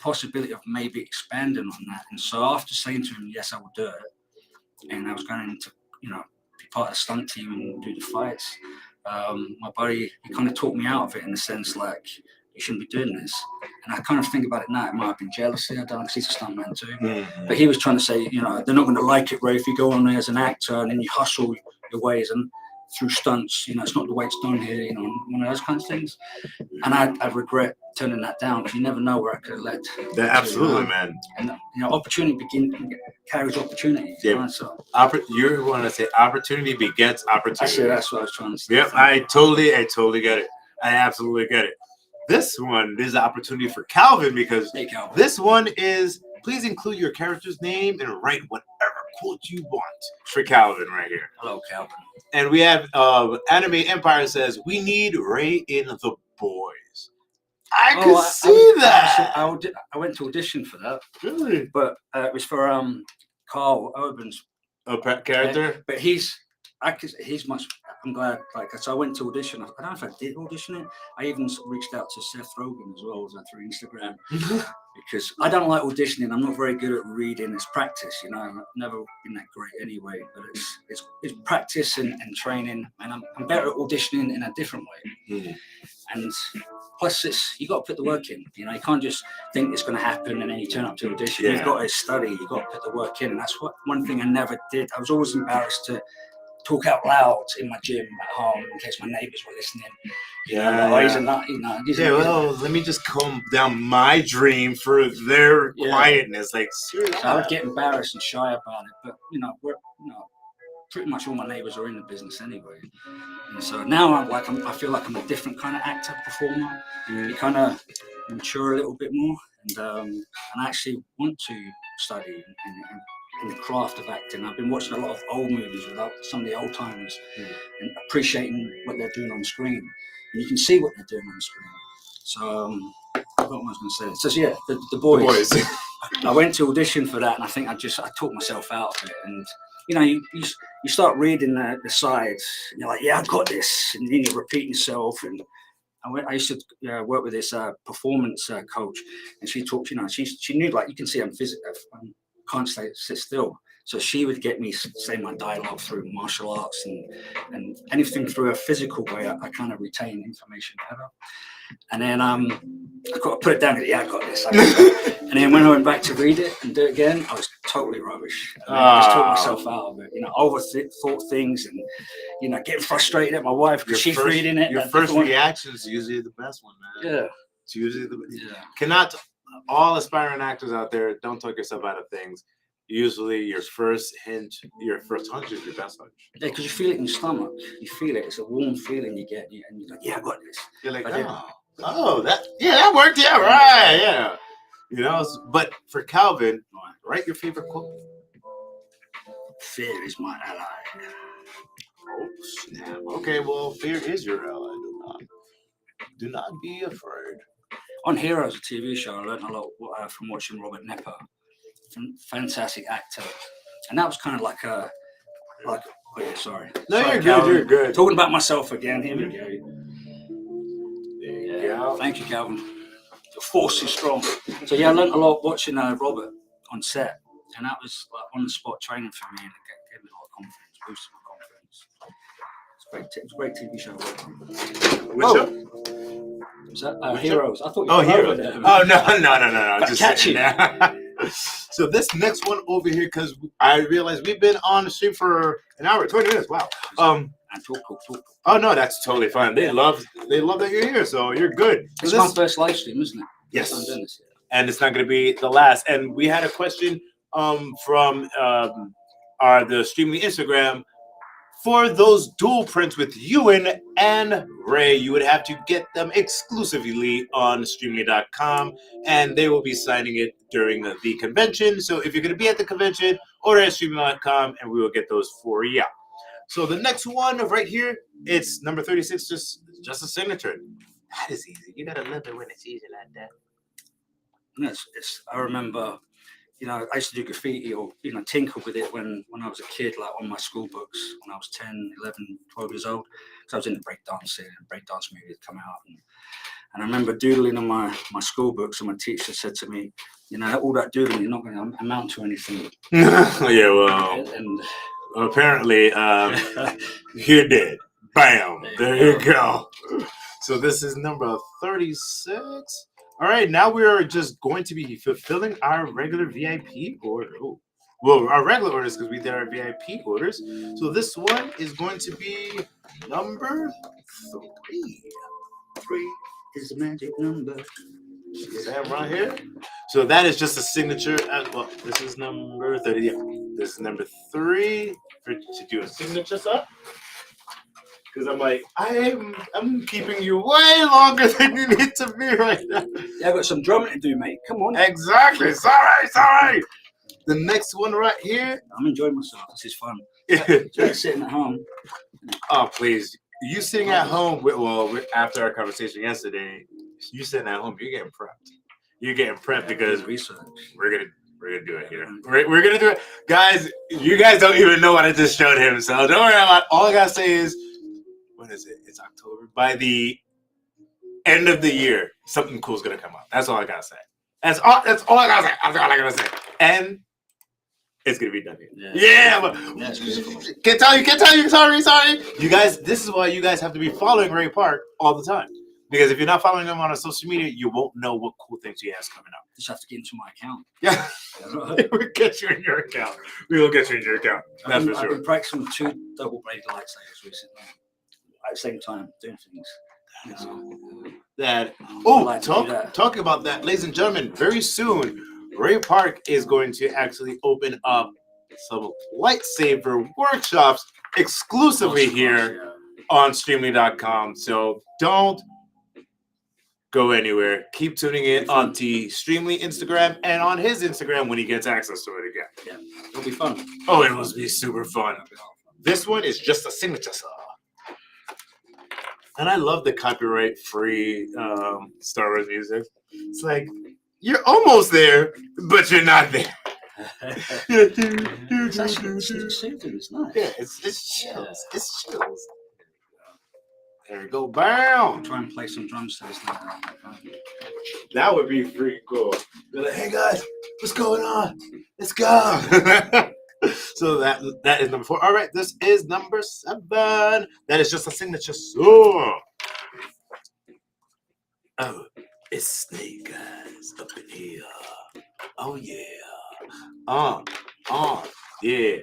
possibility of maybe expanding on that. And so after saying to him, yes, I will do it, and I was going to, you know, be part of the stunt team and do the fights. My buddy, he kind of talked me out of it in the sense like, you shouldn't be doing this. And I kind of think about it now, it might have been jealousy. I don't know, because he's a stuntman too. But he was trying to say, you know, they're not going to like it, Ray, if you go on there as an actor and then you hustle your ways and through stunts, you know, it's not the way it's done here, you know, one of those kinds of things. And I regret turning that down, because you never know where I could have led. Absolutely, man. And you know, opportunity carries opportunity. Yeah. You know, so you want to say opportunity begets opportunity. That's what I was trying to say. Yep, I totally get it. I absolutely get it. This one is an opportunity for Calvin, because this one is, please include your character's name and write whatever quote you want. For Calvin right here. Hello, Calvin. And we have Anime Empire says, we need Ray in The Boys. I could see that. I went to audition for that. Really? But it was for Carl Urban's character. But he's much. I'm glad. Like, so I went to audition. I don't know if I did audition it. I even reached out to Seth Rogen as well, through Instagram, because I don't like auditioning. I'm not very good at reading. It's practice, you know. I've never been that great anyway. But it's practice and training, and I'm better at auditioning in a different way. And plus, you got to put the work in. You know, you can't just think it's going to happen and then you turn up to audition. You've got to study. You've got to put the work in, and that's one thing I never did. I was always embarrassed to talk out loud in my gym at home in case my neighbours were listening. Well, let me just calm down my dream for their quietness. Like, seriously. So I would get embarrassed and shy about it, but pretty much all my neighbours are in the business anyway. And so now I feel like I'm a different kind of actor, performer. You kind of mature a little bit more, and I actually want to study in the craft of acting. I've been watching a lot of old movies with some of the old timers and appreciating what they're doing on screen. And you can see what they're doing on screen. So what was I going to say? So yeah, the boys. I went to audition for that, and I think I talked myself out of it. And you know, you start reading the sides, and you're like, yeah, I've got this, and then you repeat yourself. And I used to work with this performance coach, and she talked. You know, she knew, like, you can see I'm can't sit still. So she would get me say my dialogue through martial arts and anything through a physical way. I kind of retain information better. And then I got to put it down. I got this. And then when I went back to read it and do it again, I was totally rubbish. I just talked myself out of it. You know, overthought things, and you know, getting frustrated at my wife because she's reading it. Your first reaction is usually the best one, man. Yeah, it's usually Cannot all aspiring actors out there, don't talk yourself out of things. Usually your first hunch is your best hunch. Yeah, because you feel it in your stomach. You feel it. It's a warm feeling you get, and you're like, yeah, I got this. You're like, that worked. Yeah, right. Yeah. You know, but for Calvin, write your favorite quote. Fear is my ally. Oh, snap. Okay, well, fear is your ally. Do not be afraid. On Heroes, a TV show, I learned a lot from watching Robert Nepper. Fantastic actor. And that was kind of like oh yeah, sorry. No, sorry, you're Calvin. Good, you're good. Talking about myself again. Here we go. There you go. Thank you, Calvin. The force is strong. So yeah, I learned a lot watching Robert on set. And that was like on-the-spot training for me, and it gave me a lot of confidence, boosted my confidence. It's a great TV show. Which show? Was that Heroes? I thought you were Heroes. There. Oh, no. Just catchy. So this next one over here, because I realized we've been on the stream for an hour, 20 minutes. Wow. And talk. Oh no, that's totally fine. They love that you're here, so you're good. It's my first live stream, isn't it? Yes. I'm doing this, and it's not going to be the last. And we had a question from the streaming Instagram For those dual prints with Ewan and Ray, you would have to get them exclusively on Streamly.com, and they will be signing it during the convention. So if you're going to be at the convention, order at Streamly.com, and we will get those for you. So the next one right here, it's number 36, just a signature. That is easy. You gotta love it when it's easy like that. I remember, I used to do graffiti or, tinker with it when I was a kid, like on my school books when I was 10, 11, 12 years old. Because I was into breakdancing and breakdance movie had come out. And I remember doodling on my school books, and my teacher said to me, all that doodling, you're not going to amount to anything. Yeah, well, and apparently, you did. Bam! There you go. So this is number 36. All right, now we are just going to be fulfilling our regular VIP order. Well, our regular orders because we did our VIP orders. So this one is going to be number 3. 3 is the magic number. Is that right here? So that is just a signature. Well, this is number 30. Yeah, this is number 3 to do a signature stuff. Because I'm like, I'm keeping you way longer than you need to be right now. Yeah, I've got some drumming to do, mate. Come on. Exactly. Sorry. The next one right here. I'm enjoying myself. This is fun. Just sitting at home. Oh, please. You sitting at home, after our conversation yesterday, you sitting at home, you're getting prepped. You're getting prepped because we're gonna do it here. We're gonna do it. Guys, you guys don't even know what I just showed him, so don't worry about it. All I gotta say is, when is it? It's October. By the end of the year, something cool is gonna come out. That's all I gotta say. That's all I gotta say. That's all I gotta say. And it's gonna be done here. Yeah, but can't tell you. Sorry. You guys, this is why you guys have to be following Ray Park all the time. Because if you're not following him on a social media, you won't know what cool things he has coming up. Just have to get into my account. Yeah. We'll get you in your account. We will get you in your account. That's for sure. I've been practicing 2 double-bladed lightsabers recently. At the same time, doing things. Talk about that, ladies and gentlemen. Very soon, Ray Park is going to actually open up some lightsaber workshops exclusively here on Streamly.com. So don't go anywhere. Keep tuning in on Streamly Instagram and on his Instagram when he gets access to it again. Yeah, it'll be fun. Oh, it must be super fun. This one is just a signature song. And I love the copyright-free Star Wars music. It's like, you're almost there, but you're not there. It's actually soothing. It's nice. Yeah, it's chills. It's chills. There we go. Bam! Try and play some drums to this now. That would be pretty cool. They're like, hey guys, what's going on? Let's go. So that is number 4. All right, this is number 7. That is just a signature song. Oh, it's Snake Eyes up in here. Oh yeah. Yeah.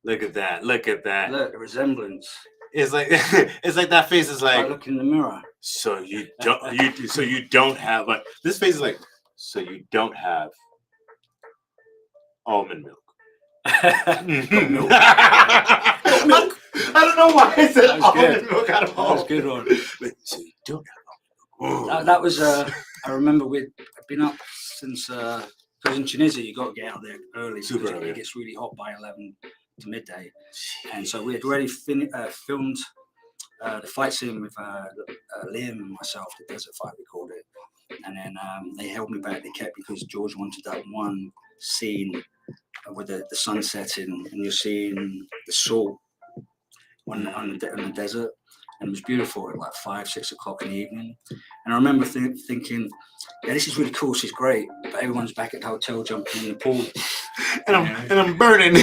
Look at that. Look, the resemblance. It's like that face is like. I look in the mirror. So you don't have like this face is like. So you don't have almond milk. Milk. I don't know why I said almond milk out of all. That was a good one. So you don't have almond milk. That was I remember I've been up since because in Tunisia you got to get out there early. Super early. It gets really hot by 11 to midday, and so we had already filmed the fight scene with Liam and myself, the desert fight we called it, and then they held me back. They kept because George wanted that one scene with the sun setting and you're seeing the salt on the desert, and it was beautiful at like 5, 6 o'clock in the evening. And I remember thinking, yeah, this is really cool, this is great, but everyone's back at the hotel jumping in the pool. And I'm burning.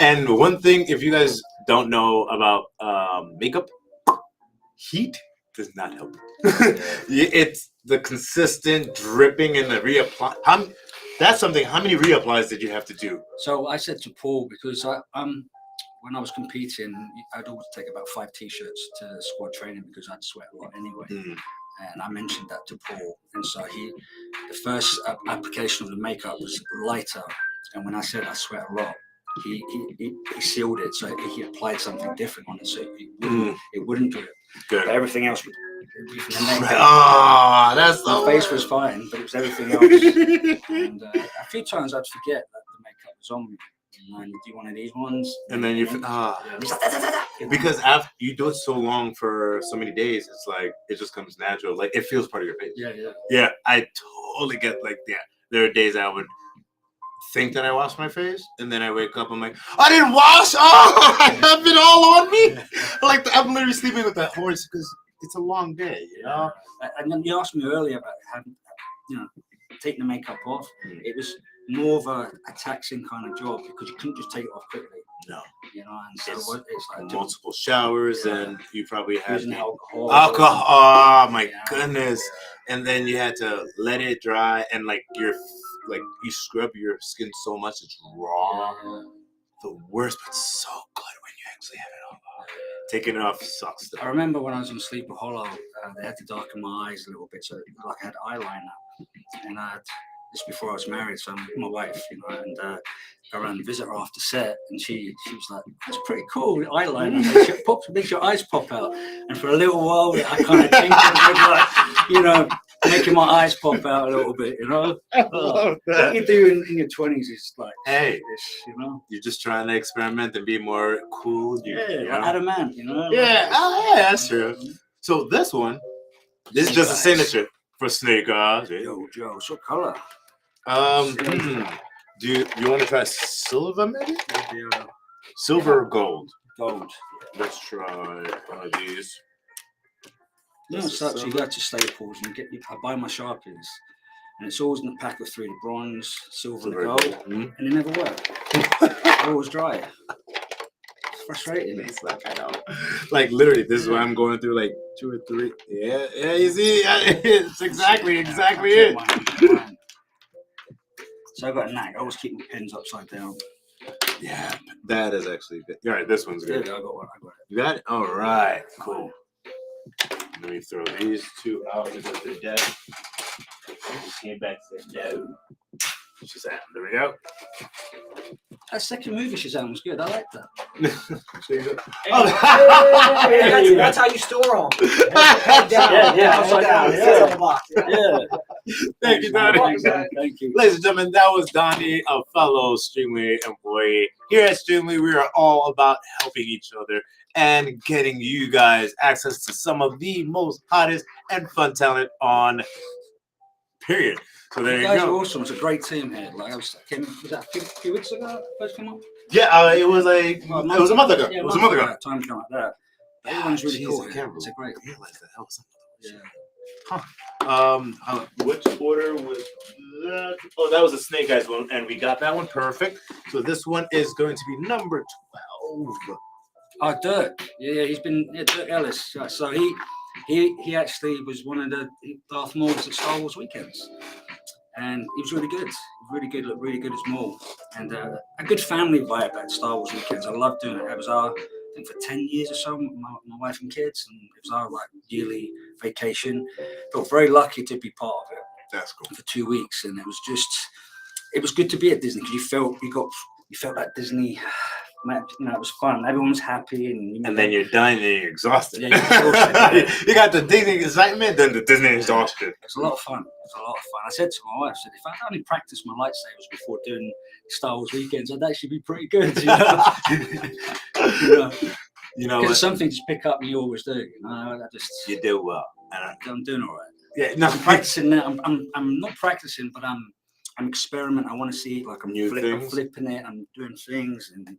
And one thing, if you guys don't know about makeup, heat does not help. It's the consistent dripping and the reapply. That's something. How many reapplies did you have to do? So I said to Paul, because when I was competing, I'd always take about 5 t-shirts to squad training because I'd sweat a lot anyway. And I mentioned that to Paul, and so the first application of the makeup was lighter. And when I said I sweat a lot, he sealed it, so he applied something different on it, so it wouldn't drip. Good. But everything else would. Oh, that's my so face was fine, but it was everything else. And a few times I'd forget that the makeup was on me. And you do one of these ones, and then because after you do it so long for so many days, it's like it just comes natural. Like it feels part of your face. Yeah. I totally get like there are days I would think that I washed my face, and then I wake up, I'm like, I didn't wash. Oh, I have it all on me. Like I'm literally sleeping with that horse because it's a long day, you know. And then you asked me earlier about having, taking the makeup off. It was more of a taxing kind of job because you couldn't just take it off quickly. No. And so it's like multiple showers, and you probably had alcohol. Oh my goodness! And then you had to let it dry, and like you scrub your skin so much it's raw. The worst, but so good when you actually have it all off. Taking it off sucks. Though. I remember when I was on Sleepy Hollow, they had to darken my eyes a little bit, so like I had eyeliner, and this before I was married, so I'm with my wife, and I ran to visit her after set, and she was like, "That's pretty cool, eyeliner makes your eyes pop out." And for a little while, I kind of tinkered with making my eyes pop out a little bit, What you do in your 20s is like, hey, you're just trying to experiment and be more cool. Like adamant, Yeah, that's true. So this is just a signature for Snake Eyes. Yo, Joe, what color? Do you want to try silver, maybe? Silver or gold? Gold. Let's try one of these. So you go to Staples and I buy my Sharpies, and it's always in a pack of 3: the bronze, silver, and the gold, and they never work. They're always dry. It's frustrating. It's like, I know. Like literally, this is what I'm going through. Like 2 or 3. Yeah. You see, it's exactly it. Mine. So I got a knack. I always keep my pens upside down. Yeah, that is actually good. All right, this one's good. Yeah, I got one. You got it? All right, cool. Let me throw these 2 out because they're dead. Came back and said no. Shazam. There we go. That second movie Shazam was good. I like that. That's how you store them. Upside down. Thank you, Donnie. Thank you. Ladies and gentlemen, that was Donnie, a fellow Streamly employee. Here at Streamly, we are all about helping each other and getting you guys access to some of the most hottest and fun talent on period. So there you guys go. are awesome. It's a great team here. Like was that a few weeks ago? First came up. Yeah, it was like it was a month ago. Yeah, it was a month ago. Time like that. Everyone's really cool. It's a great. I realized that was which order was that? Oh, that was a Snake Eyes one, and we got that one perfect. So this one is going to be number 12. Oh, Dirk. Yeah, he's been Dirk Ellis. So he actually was one of the Darth Mauls at Star Wars weekends. And he was really good, looked really good as Maul. And a good family vibe at Star Wars weekends. I loved doing it. It was our, I think for 10 years or so, my wife and kids, and it was our like yearly vacation. Felt very lucky to be part of it. That's cool. For 2 weeks, and it was good to be at Disney because you felt that Disney. It was fun. Everyone was happy, and then you're done and you're exhausted. Yeah, you're exhausted. You got the Disney excitement, then the Disney exhaustion. It's a lot of fun. I said to my wife, if I only practiced my lightsabers before doing Star Wars weekends, I'd actually be pretty good. Because something to pick up, and you always do. You do well. I'm doing all right. Yeah, no, I'm practicing now. I'm not practicing, but I'm experimenting. I want to see like I'm flipping it. I'm doing things and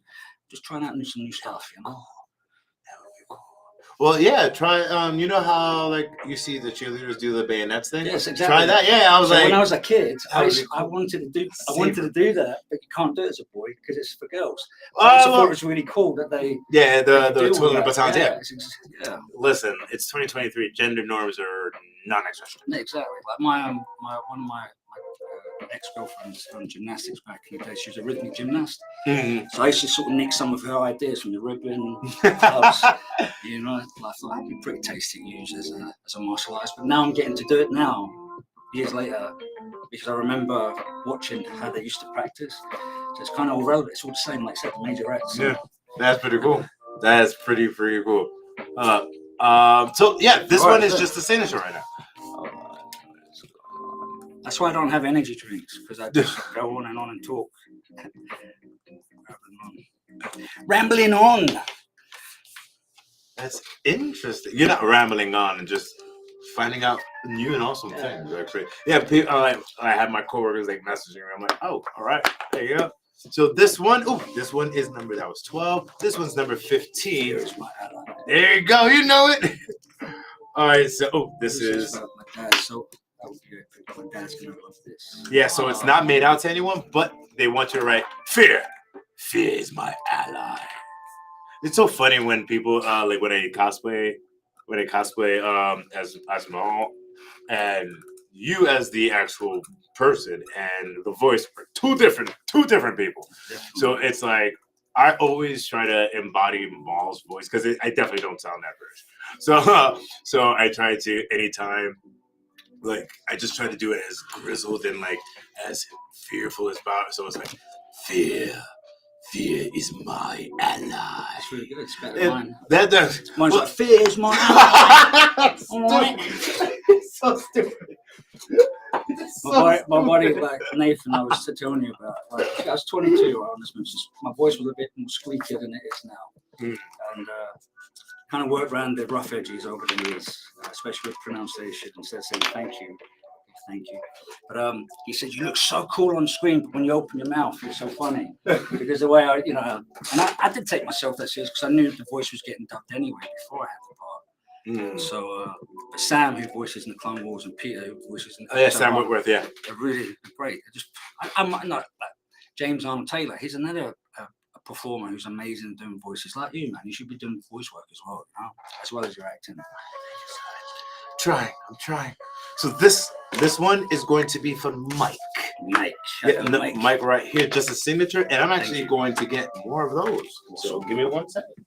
just trying out some new stuff. That would be cool. Well, yeah, try. You know how like you see the cheerleaders do the bayonets thing? Yes, exactly. Try that. Yeah, I was like, when I was a kid, I wanted to do that, but you can't do it as a boy because it's for girls. I thought it was really cool that they. Yeah, the twirling batons. Yeah. Listen, it's 2023. Gender norms are non-existent. Exactly. Like one of my ex-girlfriend's on gymnastics back in the day. She was a rhythmic gymnast. Mm-hmm. So I used to sort of nick some of her ideas from the ribbon clubs. I thought it'd be pretty tasty to use as a martial artist. But now I'm getting to do it now, years later, because I remember watching how they used to practice. So it's kind of all relevant. It's all the same, like I said, the major acts. So. Yeah, that's pretty cool. That's pretty cool. So yeah, this one is just a signature right now. That's why I don't have energy drinks, because I just go on and talk. Rambling on. That's interesting. You're not rambling on and just finding out new and awesome things. Right? Yeah, I have my coworkers like messaging me. I'm like, oh, all right, there you go. So this one is number, that was 12. This one's number 15. Here's my ally. There you go. You know it. All right. So this is my dad. So that would be good. My dad's gonna love this. Yeah. So it's not made out to anyone, but they want you to write fear. Fear is my ally. It's so funny when people like when they cosplay as Maul, and you as the actual person and the voice are two different people. So it's like I always try to embody Maul's voice because I definitely don't sound that British. So I try to anytime, like I just try to do it as grizzled and like as fearful as possible. So it's like fear is my ally. It's really good. It's better than mine. That does. Mine's like fear is my ally. It's so stupid. My body, like Nathan, I was telling you about. Like, I was 22. My voice was a bit more squeakier than it is now, and kind of worked around the rough edges over the years, especially with pronunciation. Instead of saying thank you. But he said, you look so cool on screen, but when you open your mouth, you're so funny. Because the way and I did take myself that serious because I knew the voice was getting dubbed anyway before I had the part. So, but Sam, who voices in the Clone Wars, and Peter, who voices in Sam Whitworth, yeah. They're really great. I'm not like James Arnold Taylor. He's another performer who's amazing at doing voices like you, man. You should be doing voice work as well, as well as your acting. I'm trying. So this one is going to be for Mike. Mike right here, just a signature, and I'm actually going to get more of those. So give me 1 second.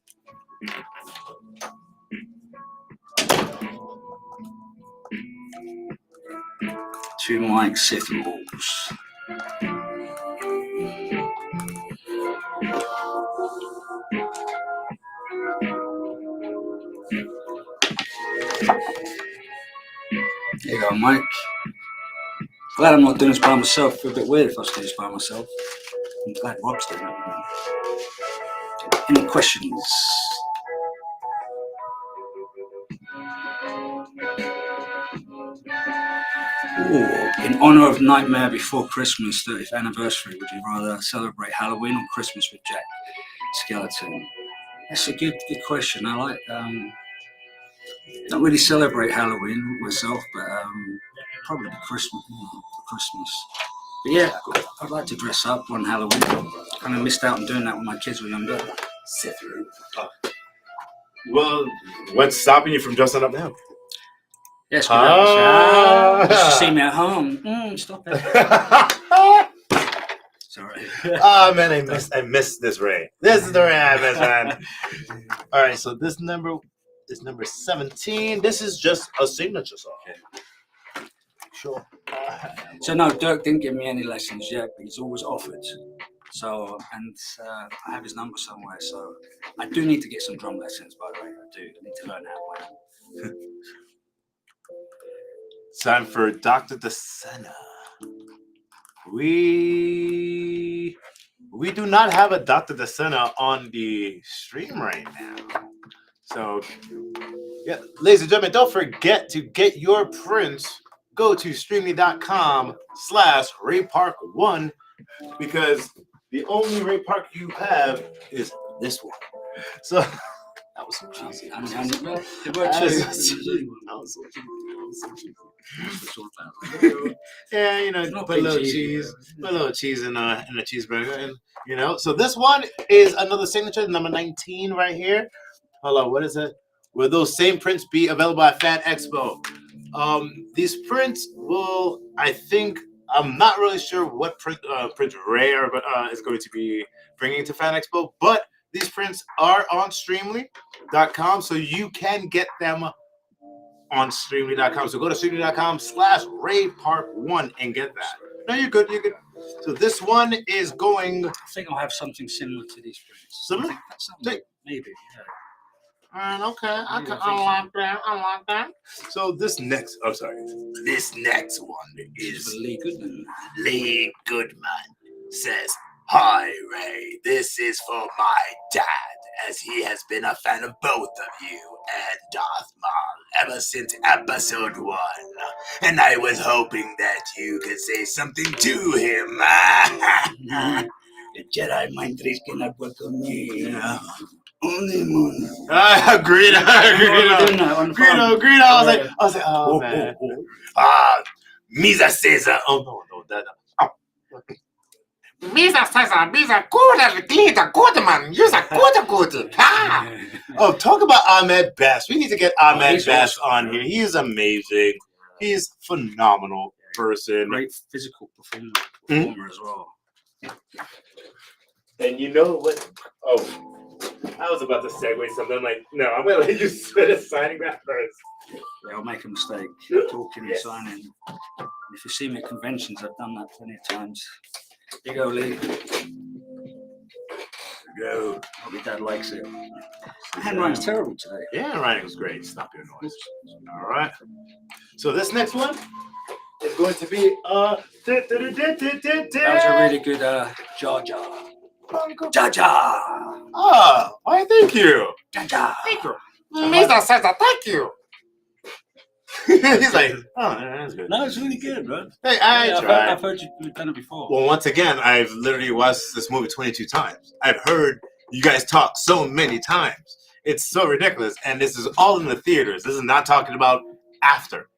To Mike Sith Balls. There you go, Mike. Glad I'm not doing this by myself. I feel a bit weird if I was doing this by myself. I'm glad Rob's doing it. Any questions? Ooh, in honor of Nightmare Before Christmas 30th anniversary, would you rather celebrate Halloween or Christmas with Jack Skeleton? That's a good question. I like don't really celebrate Halloween myself, but probably Christmas. But yeah, I'd like to dress up on Halloween. Kind of missed out on doing that when my kids were younger. Sit through. Well, what's stopping you from dressing up now? Yes, you should see me at home. Stop it. Sorry. Oh man, I missed this Ray. This is the Ray I miss, man. All right, so this number is number 17. This is just a signature song. Okay. Sure. So no, Dirk didn't give me any lessons yet, but he's always offered. So, and I have his number somewhere. So I do need to get some drum lessons, by the way. I need to learn how to play. Time for Dr. DeSena. We do not have a Dr. DeSena on the stream right now. So, yeah, ladies and gentlemen, don't forget to get your prints. Go to streamly.com/RayPark1 because the only Ray Park you have is this one. So that was so cheesy. Yeah, you know, put a little cheese in the cheeseburger, and So this one is another signature, number 19 right here. Hold on, what is it? Will those same prints be available at Fan Expo? These prints will, I think, I'm not really sure what print Ray is going to be bringing to Fan Expo, but these prints are on Streamly.com, so you can get them on Streamly.com. So go to Streamly.com/RayPark1 and get that. No, you're good. So this one is going. I think I'll have something similar to these prints. Similar? I think that's something, maybe. Yeah. Okay, Yeah, I I think like that. I like that. So this next, I'm sorry. This next one This is is for Lee Goodman. Lee Goodman says, "Hi Ray, this is for my dad, as he has been a fan of both of you and Darth Maul ever since episode 1. And I was hoping that you could say something to him." The Jedi mind tricks cannot work on me. Only moon. I agreed. Agreed. I was like, oh man. Misa Caesar. Oh no, that. Oh. Misa Caesar, Misa good, glitter, good man. You're a good. Oh, talk about Ahmed Best. We need to get Ahmed Best on here. He is amazing. He's a phenomenal person. Great physical performer as well. And you know what? Oh. I was about to segue something. I'm like, no, I'm going to let you finish signing that first. Yeah, I'll make a mistake talking and signing. And if you see me at conventions, I've done that plenty of times. Here you go, Lee. Go. Hope your dad likes it. Handwriting's terrible today. Yeah, handwriting was great. Stop your noise. All right. So this next one is going to be That was a really good Jar Jar. Jar Jar. Oh, why? Thank you. Jar Jar. Thank you. Misa says that. Thank you. He's like, oh, that's good. No, it's really good, man. Hey, I've heard you've done it before. Well, once again, I've literally watched this movie 22 times. I've heard you guys talk so many times. It's so ridiculous. And this is all in the theaters. This is not talking about after.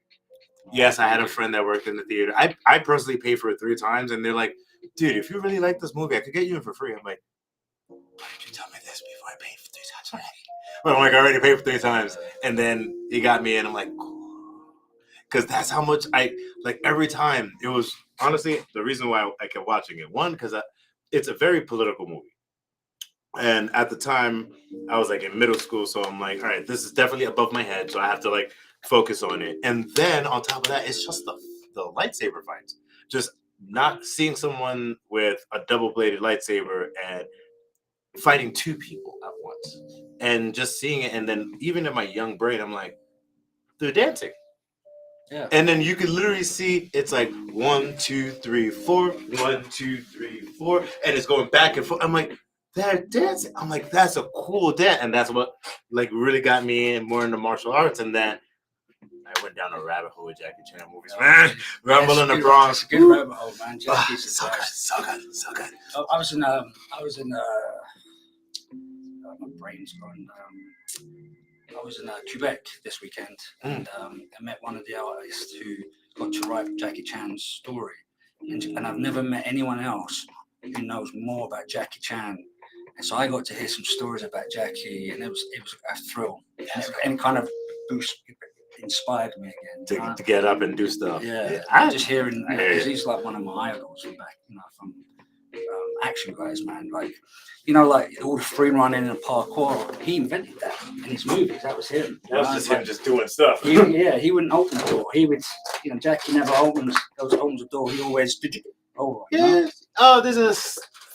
Yes, I had a friend that worked in the theater. I personally paid for it 3 times, and they're like, dude, if you really like this movie, I could get you in for free. I'm like, why did you tell me this before I paid for 3 times already? But I'm like, I already paid for 3 times. And then he got me in. I'm like, cool. Because that's how much I, like, every time. It was, honestly, the reason why I kept watching it. One, because it's a very political movie. And at the time, I was, like, in middle school. So I'm like, all right, this is definitely above my head. So I have to, like, focus on it. And then on top of that, it's just the lightsaber fights. Just not seeing someone with a double-bladed lightsaber and fighting 2 people at once. And just seeing it. And then even in my young brain, I'm like, they're dancing. Yeah. And then you can literally see it's like 1, 2, 3, 4, 1, 2, 3, 4, and it's going back and forth. I'm like, they're dancing. I'm like, that's a cool dance, and that's what like really got me in more into martial arts. And then I went down a rabbit hole with Jackie Chan movies, man. Rumble in the Bronx. It's a good rabbit hole, man. Jackie's So good. I was in my brain's gone. I was in Quebec this weekend, and I met one of the artists who got to write Jackie Chan's story. And I've never met anyone else who knows more about Jackie Chan. And so I got to hear some stories about Jackie, and it was a thrill. And it kind of inspired me again. To get up and do stuff. Yeah, just hearing, because he's like one of my idols from back, from action guys, man. Like, like all the free running and parkour. He invented that in his movies. That was him. That was just him just doing stuff. He wouldn't open the door. He would, Jackie never opens the door. He always did. Oh, yeah. Oh, there's a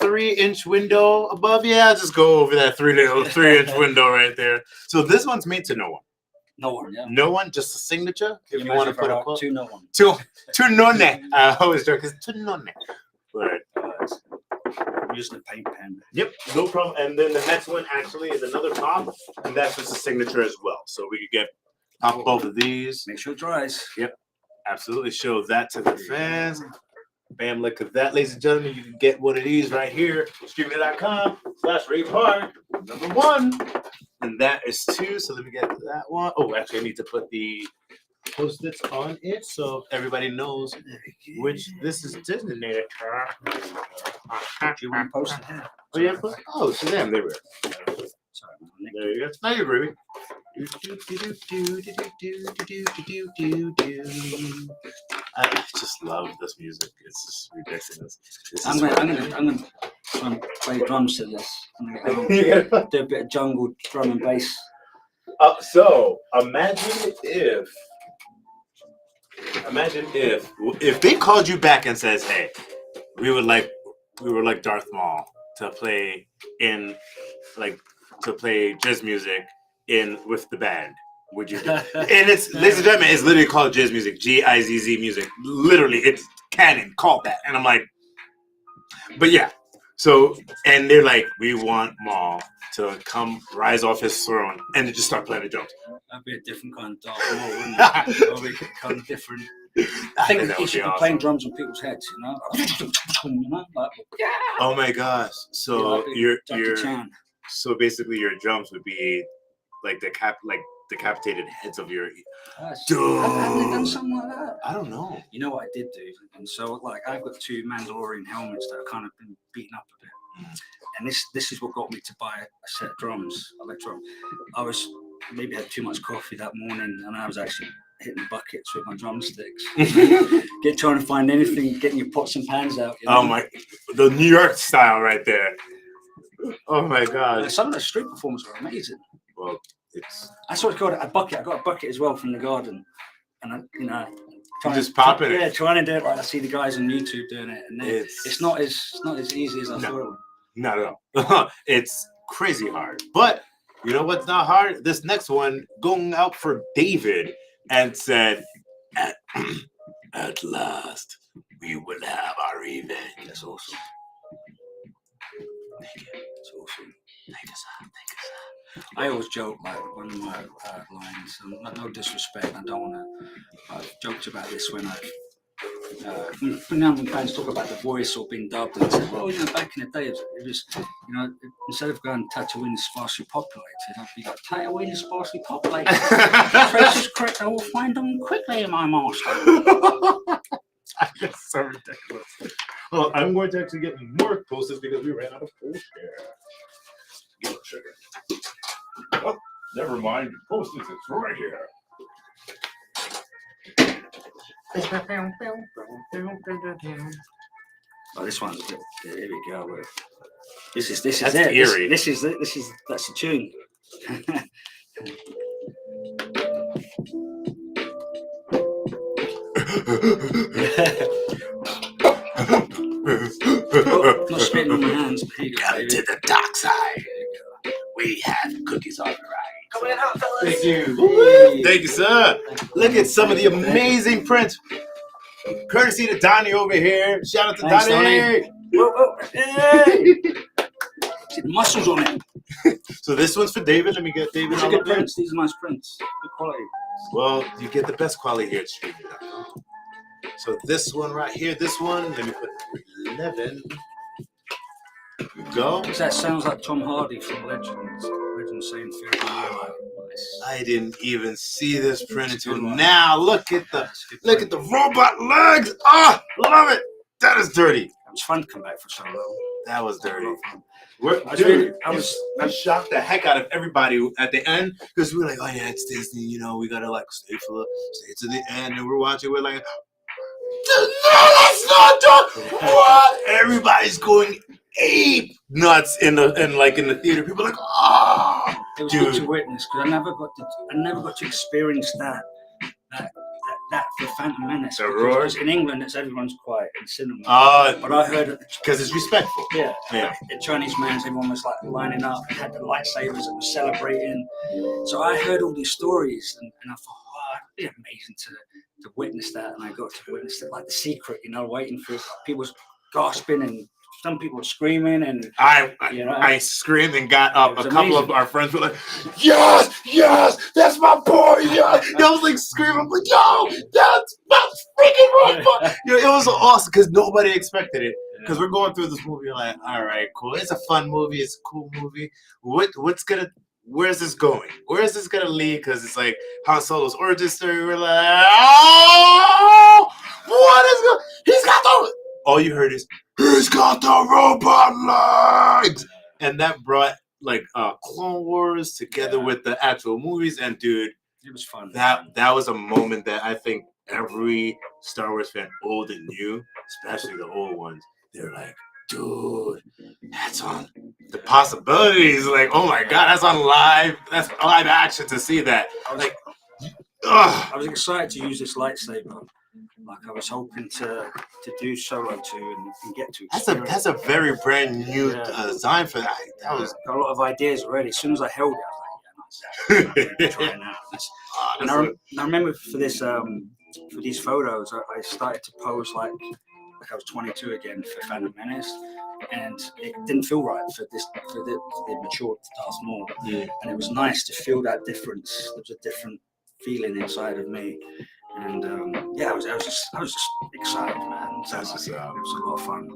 3-inch window above. Yeah, I'll just go over that 3-inch window right there. So this one's made to no one. No one, yeah. No one, just a signature. If you want to put a quote. To no one. To none. I always joke, it's to none. Right. I'm using a paint pen. Yep, no problem. And then the next one actually is another top, and that's just a signature as well. So we could get both of these. Make sure it dries. Yep, absolutely. Show that to the fans. Bam, look at that, ladies and gentlemen. You can get one of these right here. Streaming.com/RayPark, number 1. And that is 2. So let me get that one. Oh, actually, I need to put the Post-its on it so everybody knows which this is designated. Do you want to post it here? Oh, yeah. Oh, so damn, there we go. Sorry, There you go. Now you're groovy. I just love this music. It's just ridiculous. I'm gonna try and play drums to this. I'm gonna do a bit of jungle drum and bass. So imagine if they called you back and says, "Hey, we were like Darth Maul to play jazz music with the band. Would you? And it's, ladies and gentlemen, it's literally called jazz music, Gizz music. Literally, it's canon called that. And I'm like, but yeah. So, and they're like, we want Maul to come rise off his throne and to just start playing the drums. That'd be a different kind of Darth Maul, wouldn't it? Probably kind of different. I think that he would should be awesome. playing drums on people's heads, you know? Like, Oh my gosh! So Jackie Chan. so basically your drums would be like decapitated heads of your. Dude, Haven't they done something like that? I don't know. You know what I did do? And so, like, I've got 2 Mandalorian helmets that have kind of been beaten up a bit. And this is what got me to buy a set of drums, electro. I was maybe had too much coffee that morning, and I was actually hitting buckets with my drumsticks. Trying to find anything, getting your pots and pans out. You know? Oh my, the New York style right there. Oh my god. Some of the street performers were amazing. Well, it's. I sort of got a bucket. I got a bucket as well from the garden, and You just pop it. Yeah, trying to do it right. I see the guys on YouTube doing it, and It's not as easy as I thought it would. Not at all. It's crazy hard. But you know what's not hard? This next one going out for David and said, at last, we will have our revenge. That's awesome. Thank you. That's awesome. Thank you, sir. Thank you, sir. I always joke, like, one of my lines, and no disrespect, I don't want to. I've joked about this when when fans talk about the voice or being dubbed, and say, well, back in the day, it was, instead of going Tatooine is sparsely populated, I'd be like, Tatooine is sparsely populated. Trace is correct, I will find them quickly, my master. That's so ridiculous. Well, I'm going to actually get more posters because we ran out of posters. Give it a sugar. Oh, never mind. Posters, it's right here. Oh, this one's good. Here we go. This is That's it. eerie. That's the tune. Not spitting on my hands, but here you go. Come to the dark side. We have cookies on the right. Coming in hot, fellas. Thank you. Thank you, sir. Look at some of the amazing prints. Courtesy to Donnie over here. Shout out to Thanks, Donnie. Whoa. Hey. See the muscles on it. So this one's for David. Let me get David These are on good there. prints. These are nice prints. Good quality. Well, you get the best quality here at Streaming.com. So this one right here, this one, let me put 11. Here we go. That sounds like Tom Hardy from Legends saying "Fear of the I didn't even see this print until now. Look at the robot legs. Ah, love it. That is dirty. It was fun to come back for so long. That was dirty. I shocked the heck out of everybody at the end because we were like, oh yeah, it's Disney, we gotta like stay to the end, and we're watching. We're like, no, that's not done. What? Everybody's going ape nuts in the theater. People are like, oh, It was dude. good to witness because I never got to experience that for Phantom Menace. The because roar? in England, it's everyone's quiet in cinema. Oh, But I heard because it's respectful. Yeah. Yeah. The Chinese mans, everyone was like lining up and had the lightsabers and was celebrating. So I heard all these stories and I thought, wow, it'd be amazing to witness that. And I got to witness it, like The Secret, waiting for people gasping and some people were screaming and I screamed and got up. A couple amazing. of our friends were like, yes, that's my boy. Yes. I was like screaming, like, yo, that's my freaking robot. It was awesome because nobody expected it. Because we're going through this movie, like, all right, cool. It's a fun movie. It's a cool movie. Where's this going? Where is this gonna lead? Because it's like Han Solo's origin story. We're like, oh, what is going? He's got the. All you heard is, he's got the robot legs, and that brought like Clone Wars together with the actual movies. And dude, it was fun. That was a moment that I think every Star Wars fan, old and new, especially the old ones, they're like, dude, that's on the possibilities. Like, oh my god, that's on live. That's live action to see that. I was excited to use this lightsaber Like I was hoping to do solo too and get to. That's a very brand new design for that. That was got a lot of ideas already. As soon as I held it, I was like, yeah, nice. Trying out. And I remember for this for these photos, I started to pose like I was 22 again for Phantom Menace, and it didn't feel right for the mature Darth Maul. Yeah. And it was nice to feel that difference. There was a different feeling inside of me, and I was just excited, man. That's what's up. It was a lot of fun.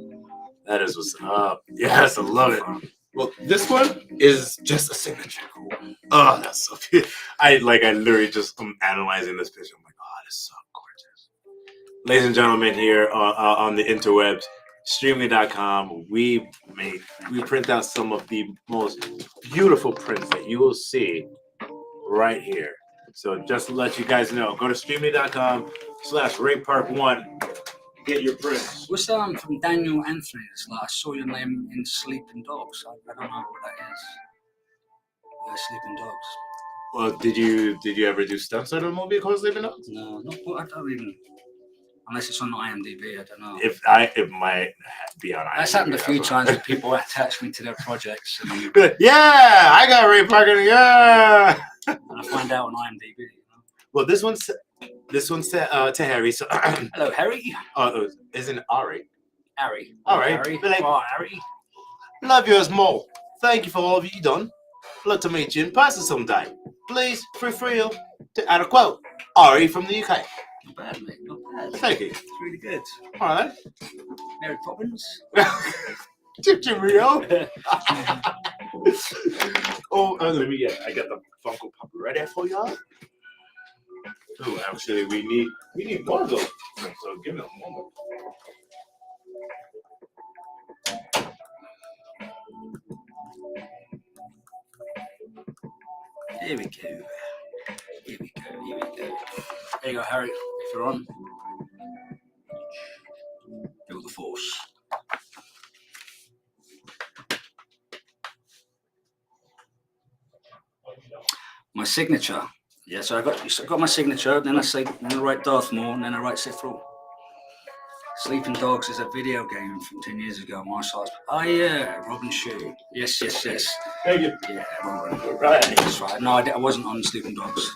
That is what's up. Yes, I love it. Well, this one is just a signature. Oh, that's so beautiful. I literally just am analyzing this picture. I'm like, oh, it's so gorgeous. Ladies and gentlemen, here on the interwebs, Streamly.com, we print out some of the most beautiful prints that you will see right here. So just to let you guys know, go to Streamly.com/RayPark1. Get your prints. What's from Daniel Anthony? It's like I saw your name in Sleeping Dogs. I don't know what that is. Sleeping Dogs. Well, did you ever do stunts on a movie called Sleeping Dogs? No, I don't even. Unless it's on IMDb, I don't know. It might be on IMDb. That's happened a few times with people attach me to their projects. And yeah, I got Ray Parker. Yeah. And I find out on IMDb. You know? Well, this one's to Harry. So hello, Harry. Oh, isn't Ari? Harry. All right. Harry. Like, oh, Harry. Love you as Mole. Thank you for all you done. Love to meet you in person someday. Please feel free to add a quote. Ari from the UK. Not bad, mate. Not bad. Thank you. It's really good. All right. Mary Poppins. Rio. Oh, let me I got the Funko Pop ready for y'all. Oh, actually, we need more of those. So give me a moment. Here we go. Here we go. Here we go. There you go, Harry. If you're on, feel the force. My signature. Yeah, so I got my signature. Then I write Darth Maul, and then I write Sith Rule. Sleeping Dogs is a video game from 10 years ago. Martial arts. Oh yeah, Robin Shue. Yes. Thank you. Yeah, Robin. Right. That's right. No, I wasn't on Sleeping Dogs.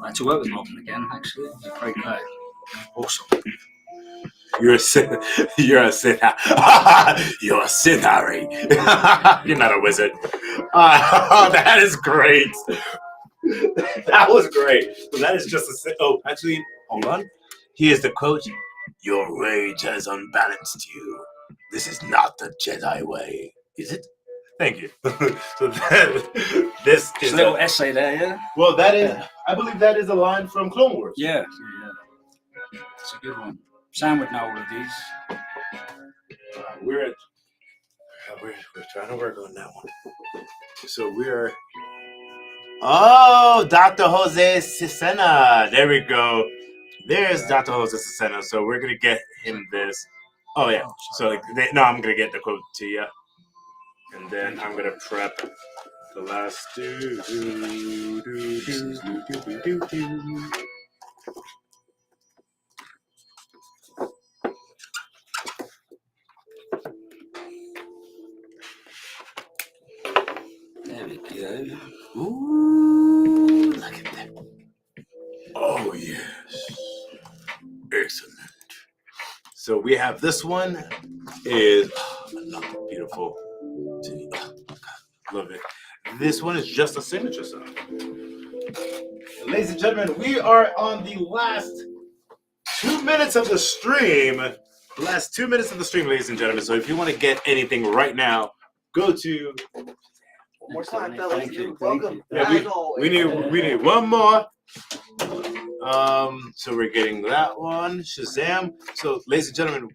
I had to work with Robin again. Actually, he's a great guy. Awesome. You're a Sith. You're a Sith. You're a Sith, Harry. You're not a wizard. That is great. That was great. So that is just a Sith. Oh, actually, hold on. He is the coach. Your rage has unbalanced you. This is not the Jedi way, is it? Thank you. So this is a little essay there, yeah. Well, that is. I believe that is a line from Clone Wars. Yeah. It's a good one. Sam would know all of these. We're trying to work on that one. So we're. Oh, Dr. Jose Cicena. There we go. There's Dr. Jose Cicena. So we're gonna get him this. Oh yeah. So I'm gonna get the quote to you, and then I'm gonna prep the last do. There we go. Ooh, look at that. Oh, yes. Excellent. So we have this one is beautiful. Oh, my God. Love it. This one is just a signature song. Ladies and gentlemen, we are on the last 2 minutes of the stream. Last 2 minutes of the stream, ladies and gentlemen. So if you want to get anything right now, go to. One more time, fellas. Thank you. Welcome. Yeah, we need one more. So we're getting that one. Shazam. So, ladies and gentlemen,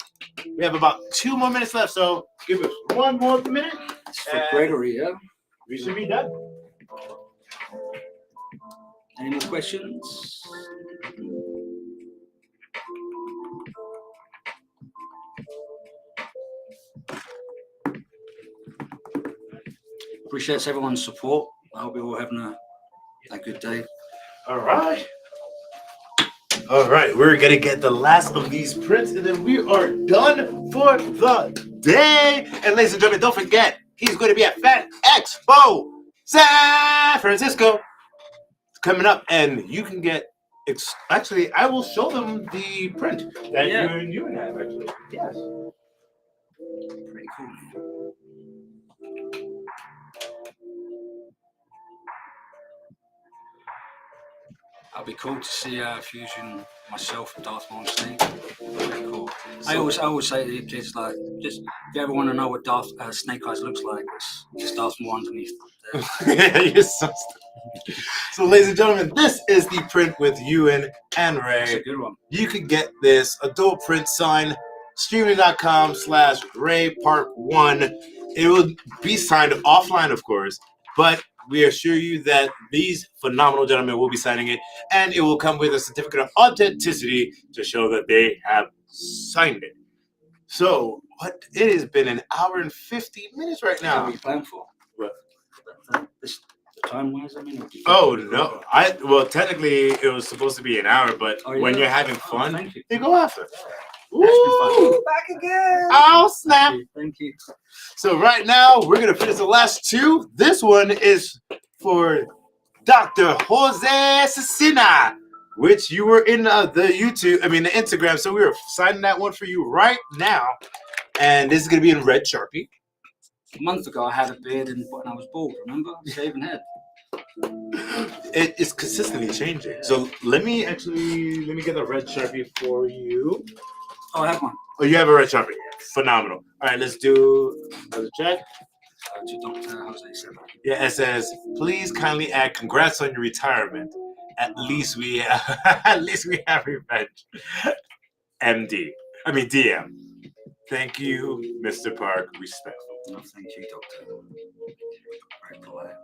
we have about 2 more minutes left. So give us 1 more minute. For Gregory, yeah. We should be done. Any more questions? Appreciates everyone's support. I hope you're all having a good day. All right. All right, we're gonna get the last of these prints, and then we are done for the day. And ladies and gentlemen, don't forget, he's going to be at Fan Expo San Francisco coming up, and you can get. Actually, I will show them the print that you and have actually. Yes. Pretty cool. That'll be cool to see fusion myself and Darth Maul on stage. Pretty cool. I always say to the kids, like, just if you ever want to know what Snake Eyes looks like, it's just Darth Maul underneath. Yeah, you're so stupid. So, ladies and gentlemen, this is the print with Ewan and Ray. That's a good one. You can get this adult print sign streaming.com/RayPark1. It will be signed offline, of course, but we assure you that these phenomenal gentlemen will be signing it, and it will come with a certificate of authenticity to show that they have signed it. So, it has been an hour and 50 minutes right now. What are you playing for? What? The time-wise, I mean? Oh, no. Well, technically, it was supposed to be an hour, but when you're having fun, they go after. Ooh, Back again. Oh, snap. Thank you. So right now, we're going to finish the last two. This one is for Dr. Jose Cecina, which you were in the Instagram. So we were signing that one for you right now. And this is going to be in red Sharpie. A month ago, I had a beard and I was bald, remember? Shaven head. It is consistently changing. So let me get the red Sharpie for you. Oh, I have one. Oh, you have a red Sharpie. Phenomenal. All right, let's do another check. To Dr. Jose Cecina. Yeah, it says, please kindly add congrats on your retirement. At least we have revenge. DM. Thank you, Mr. Park. Respectful. No, thank you, Doctor. Very polite.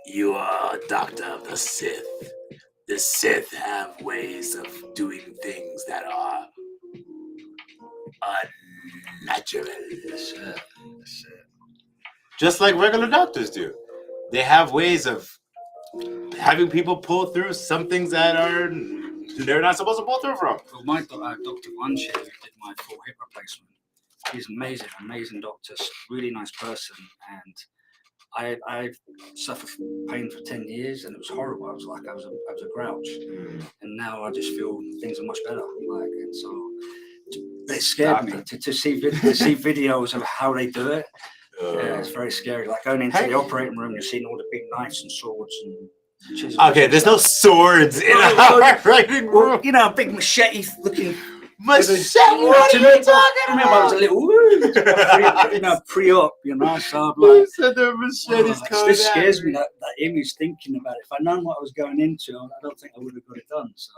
You are a doctor of the Sith. The Sith have ways of doing things that are unnatural. That's it. Just like regular doctors do. They have ways of having people pull through some things that they're not supposed to pull through from. Well, my Dr. Vanche, who did my full hip replacement, he's amazing doctor, really nice person, and I suffered from pain for 10 years, and it was horrible. I was a grouch, and now I just feel things are much better. And so it scared me to see videos of how they do it. Yeah, it's very scary. Like going into the operating room, you're seeing all the big knives and swords and chisels. Okay, there's no swords in our operating room. Big machete looking. Machete? What are you talking about? I was a little pre-op, so I'm like, you said the machete's coming. This scares me, that image, thinking about it. If I'd known what I was going into, I don't think I would have got it done. So,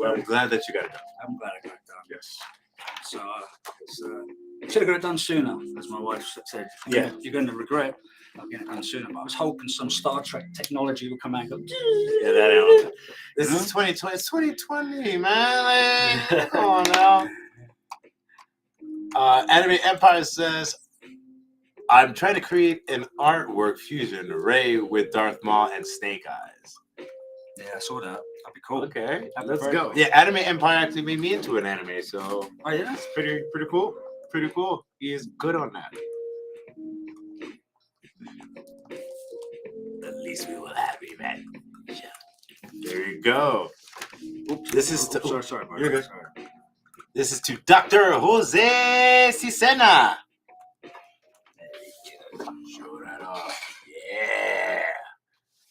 I'm glad that you got it done. I'm glad I got it done. Yes. So, should have got it done sooner, as my wife said. Yeah. You're going to regret not getting it done sooner. But I was hoping some Star Trek technology would come out and go. Yeah, that ain't. This is 2020. It's 2020, man. Come on now. Anime Empire says, I'm trying to create an artwork fusion Ray with Darth Maul and Snake Eyes. Yeah, I saw that. That'd be cool. Okay, That'd let's be go. cool. Yeah, Anime Empire actually made me into an anime, so Oh yeah, it's pretty cool. Pretty cool. He is good on that. At least we will have revenge. There you go. Oops. This is sorry, Mark. You're good. Sorry. This is to Dr. Jose Cecina. Show that off. Yeah.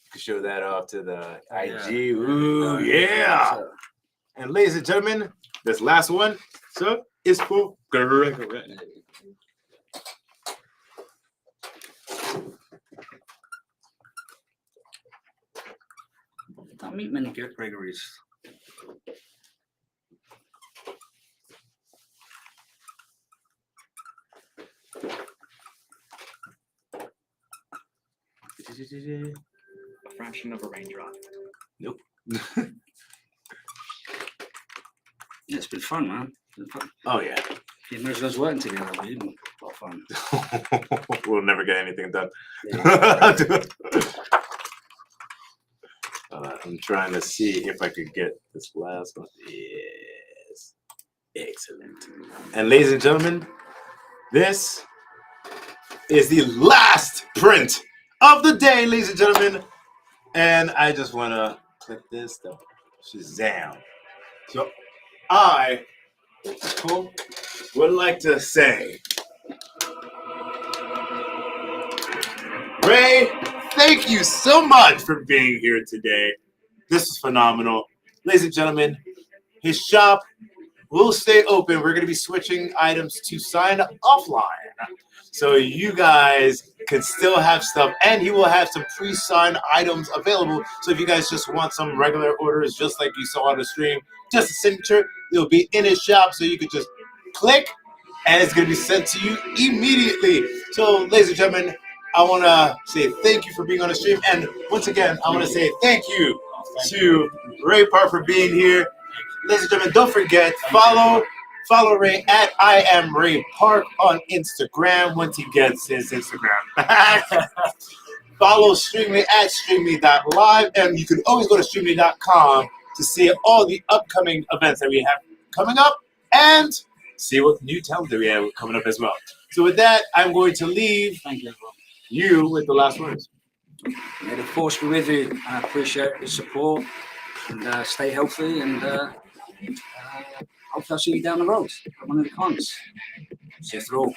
You can show that off to the IG. Ooh, yeah. And ladies and gentlemen, this last one, so is for Gregory. Don't meet many Gregories. Fraction of a raindrop. Nope. Yeah, it's been fun, man. It's been fun. Oh, yeah. Imagine us working together. It's been a lot of fun. We'll never get anything done. Yeah. I'm trying to see if I could get this last one. Yes. Excellent. And ladies and gentlemen, this is the last print of the day, ladies and gentlemen. And I just want to click this though. Shazam. So I would like to say, Ray, thank you so much for being here today. This is phenomenal. Ladies and gentlemen, his shop will stay open. We're going to be switching items to sign offline. So you guys can still have stuff, and he will have some pre-signed items available. So if you guys just want some regular orders, just like you saw on the stream, just a signature, it'll be in his shop, so you can just click, and it's going to be sent to you immediately. So, ladies and gentlemen, I want to say thank you for being on the stream, and once again, I want to say thank you to Ray Park for being here. Ladies and gentlemen, don't forget, follow Ray at I am Ray Park on Instagram once he gets his Instagram. Follow Streamly at streamly.live, and you can always go to streamly.com to see all the upcoming events that we have coming up and see what new talent that we have coming up as well. So with that, I'm going to leave you with the last words. May the force be with you. I appreciate your support, and stay healthy, and hopefully I'll see you down the road at one of the cons. See you through.